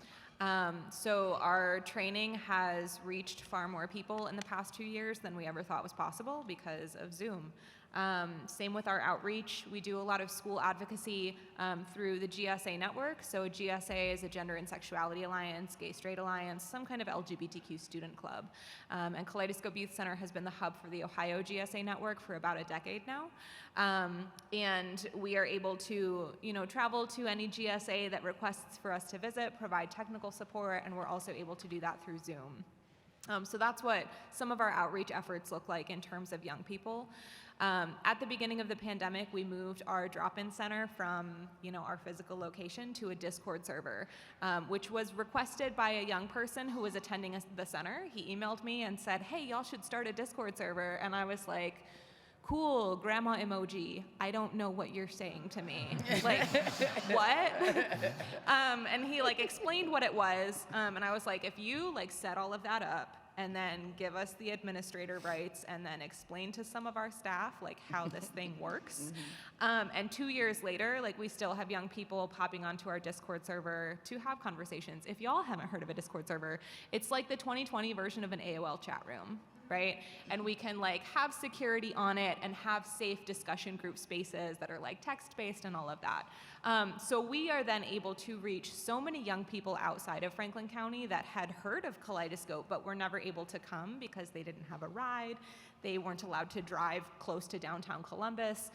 So our training has reached far more people in the past 2 years than we ever thought was possible because of Zoom. Same with our outreach. We do a lot of school advocacy through the GSA network. So GSA is a Gender and Sexuality Alliance, Gay Straight Alliance, some kind of LGBTQ student club. And Kaleidoscope Youth Center has been the hub for the Ohio GSA network for about a decade now. And we are able to, travel to any GSA that requests for us to visit, provide technical support, and we're also able to do that through Zoom. So that's what some of our outreach efforts look like in terms of young people. At the beginning of the pandemic, we moved our drop-in center from, our physical location to a Discord server, which was requested by a young person who was attending the center. He emailed me and said, "Hey, y'all should start a Discord server." And I was like, "Cool, grandma emoji. I don't know what you're saying to me." Like, what? And he explained what it was. And I was like, if you set all of that up and then give us the administrator rights and then explain to some of our staff how this thing works. And 2 years later, we still have young people popping onto our Discord server to have conversations. If y'all haven't heard of a Discord server, it's like the 2020 version of an AOL chat room. Right? And we can have security on it and have safe discussion group spaces that are text-based and all of that. So we are then able to reach so many young people outside of Franklin County that had heard of Kaleidoscope but were never able to come because they didn't have a ride, they weren't allowed to drive close to downtown Columbus,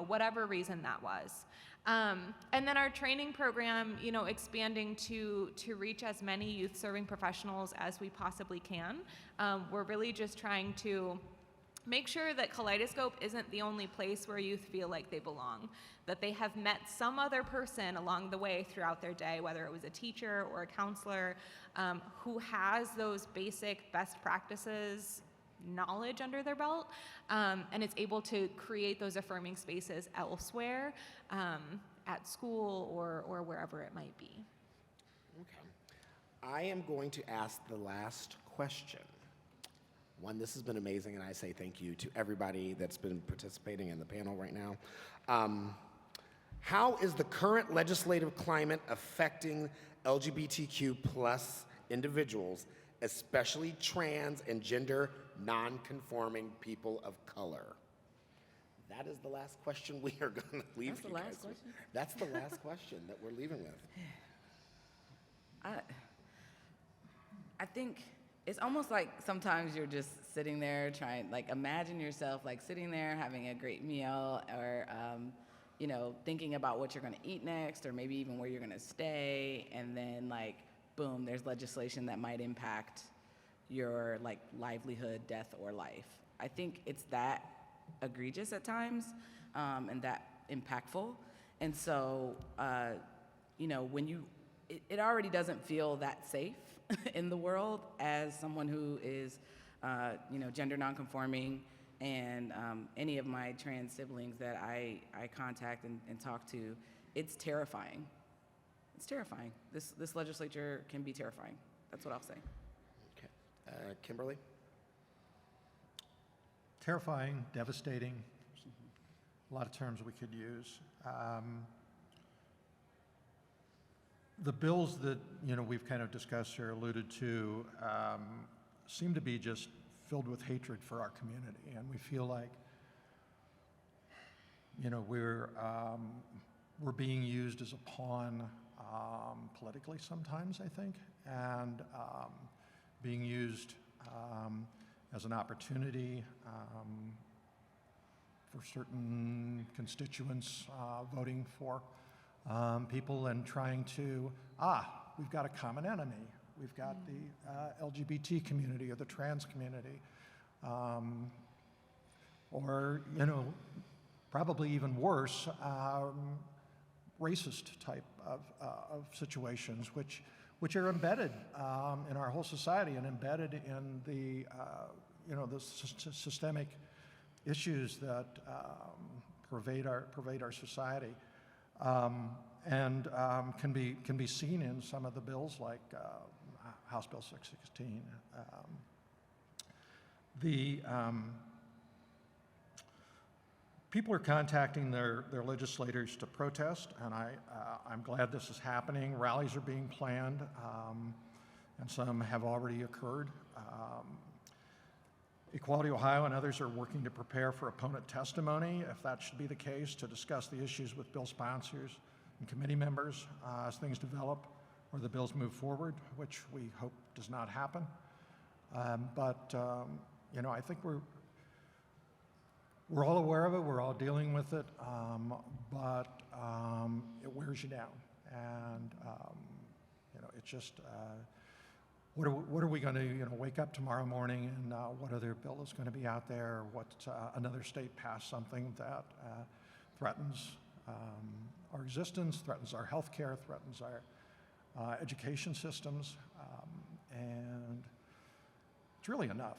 whatever reason that was. And then our training program, expanding to reach as many youth-serving professionals as we possibly can. We're really just trying to make sure that Kaleidoscope isn't the only place where youth feel like they belong, that they have met some other person along the way throughout their day, whether it was a teacher or a counselor, who has those basic best practices knowledge under their belt, and it's able to create those affirming spaces elsewhere, at school or wherever it might be. Okay. I am going to ask the last question. One, this has been amazing, and I say thank you to everybody that's been participating in the panel right now. How is the current legislative climate affecting LGBTQ plus individuals, especially trans and gender non-conforming people of color? That is the last question we are going to leave That's the you last guys with. question? That's the last question that we're leaving with. I think it's almost like sometimes you're just sitting there trying, imagine yourself sitting there having a great meal or, thinking about what you're going to eat next or maybe even where you're going to stay. And then boom, there's legislation that might impact your livelihood, death, or life. I think it's that egregious at times and that impactful. And so, when it already doesn't feel that safe in the world as someone who is, gender nonconforming, and any of my trans siblings that I contact and talk to, it's terrifying. it's terrifying. This legislature can be terrifying. That's what I'll say. Okay. Kimberly? Terrifying, devastating, a lot of terms we could use. The bills that we've kind of discussed or alluded to seem to be just filled with hatred for our community, and we feel like we're being used as a pawn politically sometimes, I think, and being used as an opportunity for certain constituents voting for people and trying to, we've got a common enemy. We've got the LGBT community or the trans community, or, probably even worse, racist type of situations, which are embedded in our whole society and embedded in the, the systemic issues that pervade our society, and can be seen in some of the bills like House Bill 616. People are contacting their legislators to protest, and I'm glad this is happening. Rallies are being planned, and some have already occurred. Equality Ohio and others are working to prepare for opponent testimony, if that should be the case, to discuss the issues with bill sponsors and committee members as things develop or the bills move forward, which we hope does not happen. But I think we're all aware of it, we're all dealing with it, but it wears you down. And, it's just, what are we going to, wake up tomorrow morning and what other bill is going to be out there? What another state passed something that threatens our existence, threatens our health care, threatens our education systems, and it's really enough.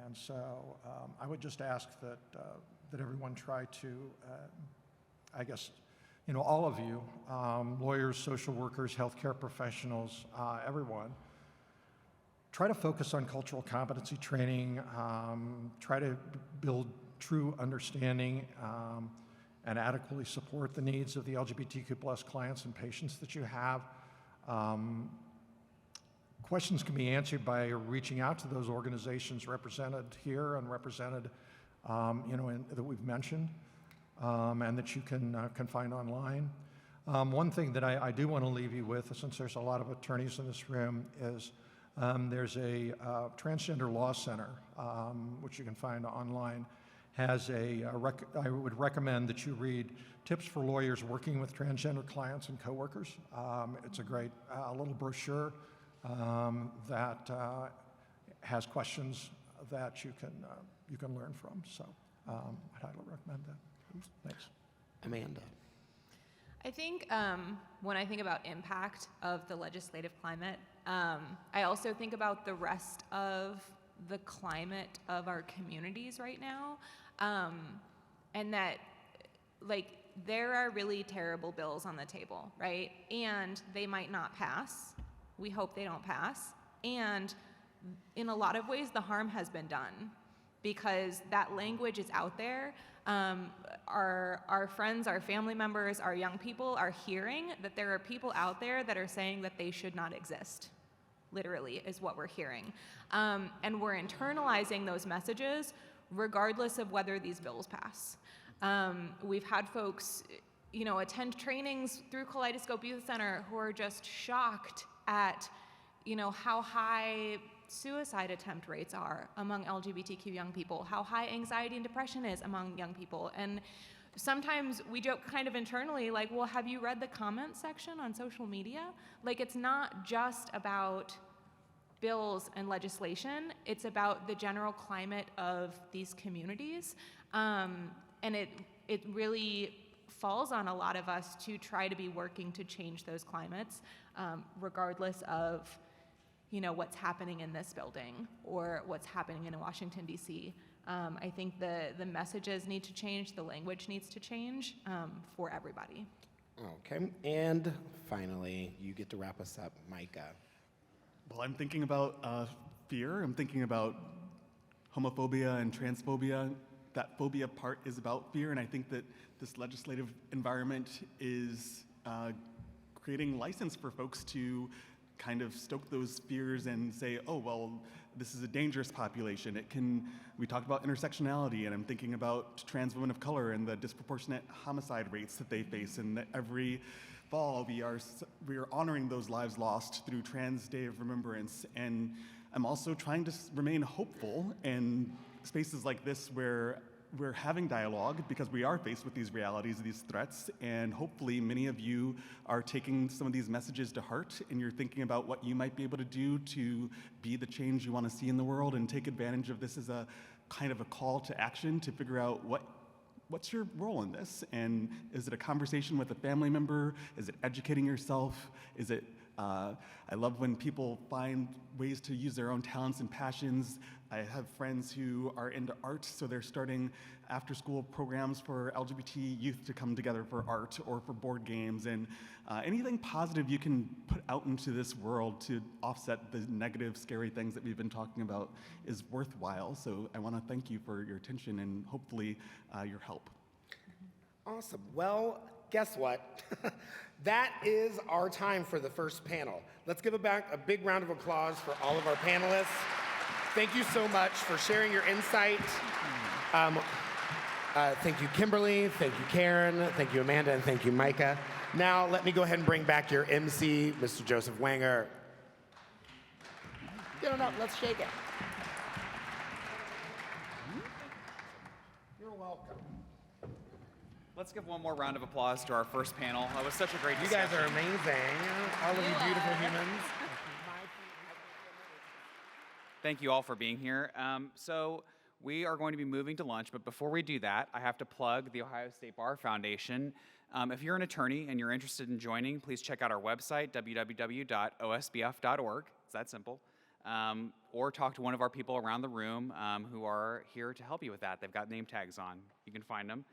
And so I would just ask that everyone try to, all of you, lawyers, social workers, healthcare professionals, everyone, try to focus on cultural competency training, try to build true understanding and adequately support the needs of the LGBTQ plus clients and patients that you have. Questions can be answered by reaching out to those organizations represented here and represented, that we've mentioned, and that you can find online. One thing that I do want to leave you with, since there's a lot of attorneys in this room, is there's a Transgender Law Center, which you can find online, has I would recommend that you read Tips for Lawyers Working with Transgender Clients and Coworkers. It's a great little brochure that has questions that you can learn from. So I'd highly recommend that. Thanks. Amanda. I think when I think about impact of the legislative climate, I also think about the rest of the climate of our communities right now, and that, there are really terrible bills on the table, right? And they might not pass. We hope they don't pass. And in a lot of ways, the harm has been done because that language is out there. Our friends, our family members, our young people are hearing that there are people out there that are saying that they should not exist. Literally, is what we're hearing. And we're internalizing those messages regardless of whether these bills pass. We've had folks, attend trainings through Kaleidoscope Youth Center who are just shocked at, how high suicide attempt rates are among LGBTQ young people, how high anxiety and depression is among young people. And sometimes we joke kind of internally, well, have you read the comments section on social media? It's not just about bills and legislation, it's about the general climate of these communities. And it really falls on a lot of us to try to be working to change those climates, regardless of what's happening in this building or what's happening in Washington, D.C. I think the messages need to change, the language needs to change for everybody. Okay, and finally, you get to wrap us up, Micah. Well, I'm thinking about fear. I'm thinking about homophobia and transphobia. That phobia part is about fear, and I think that this legislative environment is creating license for folks to kind of stoke those fears and say, oh, well, this is a dangerous population. We talked about intersectionality, and I'm thinking about trans women of color and the disproportionate homicide rates that they face, and that every fall we are honoring those lives lost through Trans Day of Remembrance. And I'm also trying to remain hopeful in spaces like this where we're having dialogue because we are faced with these realities, these threats, and hopefully many of you are taking some of these messages to heart and you're thinking about what you might be able to do to be the change you want to see in the world and take advantage of this as a kind of a call to action to figure out what's your role in this? And is it a conversation with a family member? Is it educating yourself? Is it, I love when people find ways to use their own talents and passions. I have friends who are into art, so they're starting after-school programs for LGBT youth to come together for art or for board games. And anything positive you can put out into this world to offset the negative, scary things that we've been talking about is worthwhile. So I want to thank you for your attention and hopefully your help. Awesome. Well, guess what? That is our time for the first panel. Let's give a big round of applause for all of our panelists. Thank you so much for sharing your insight. Thank you, Kimberly. Thank you, Karen. Thank you, Amanda. And thank you, Micah. Now, let me go ahead and bring back your MC, Mr. Joseph Wanger. No, let's shake it. You're welcome. Let's give one more round of applause to our first panel. That was such a great You discussion. guys are amazing. All of you beautiful humans. Thank you all for being here. So we are going to be moving to lunch, but before we do that, I have to plug the Ohio State Bar Foundation. If you're an attorney and you're interested in joining, please check out our website, www.osbf.org. It's that simple. Or talk to one of our people around the room who are here to help you with that. They've got name tags on. You can find them.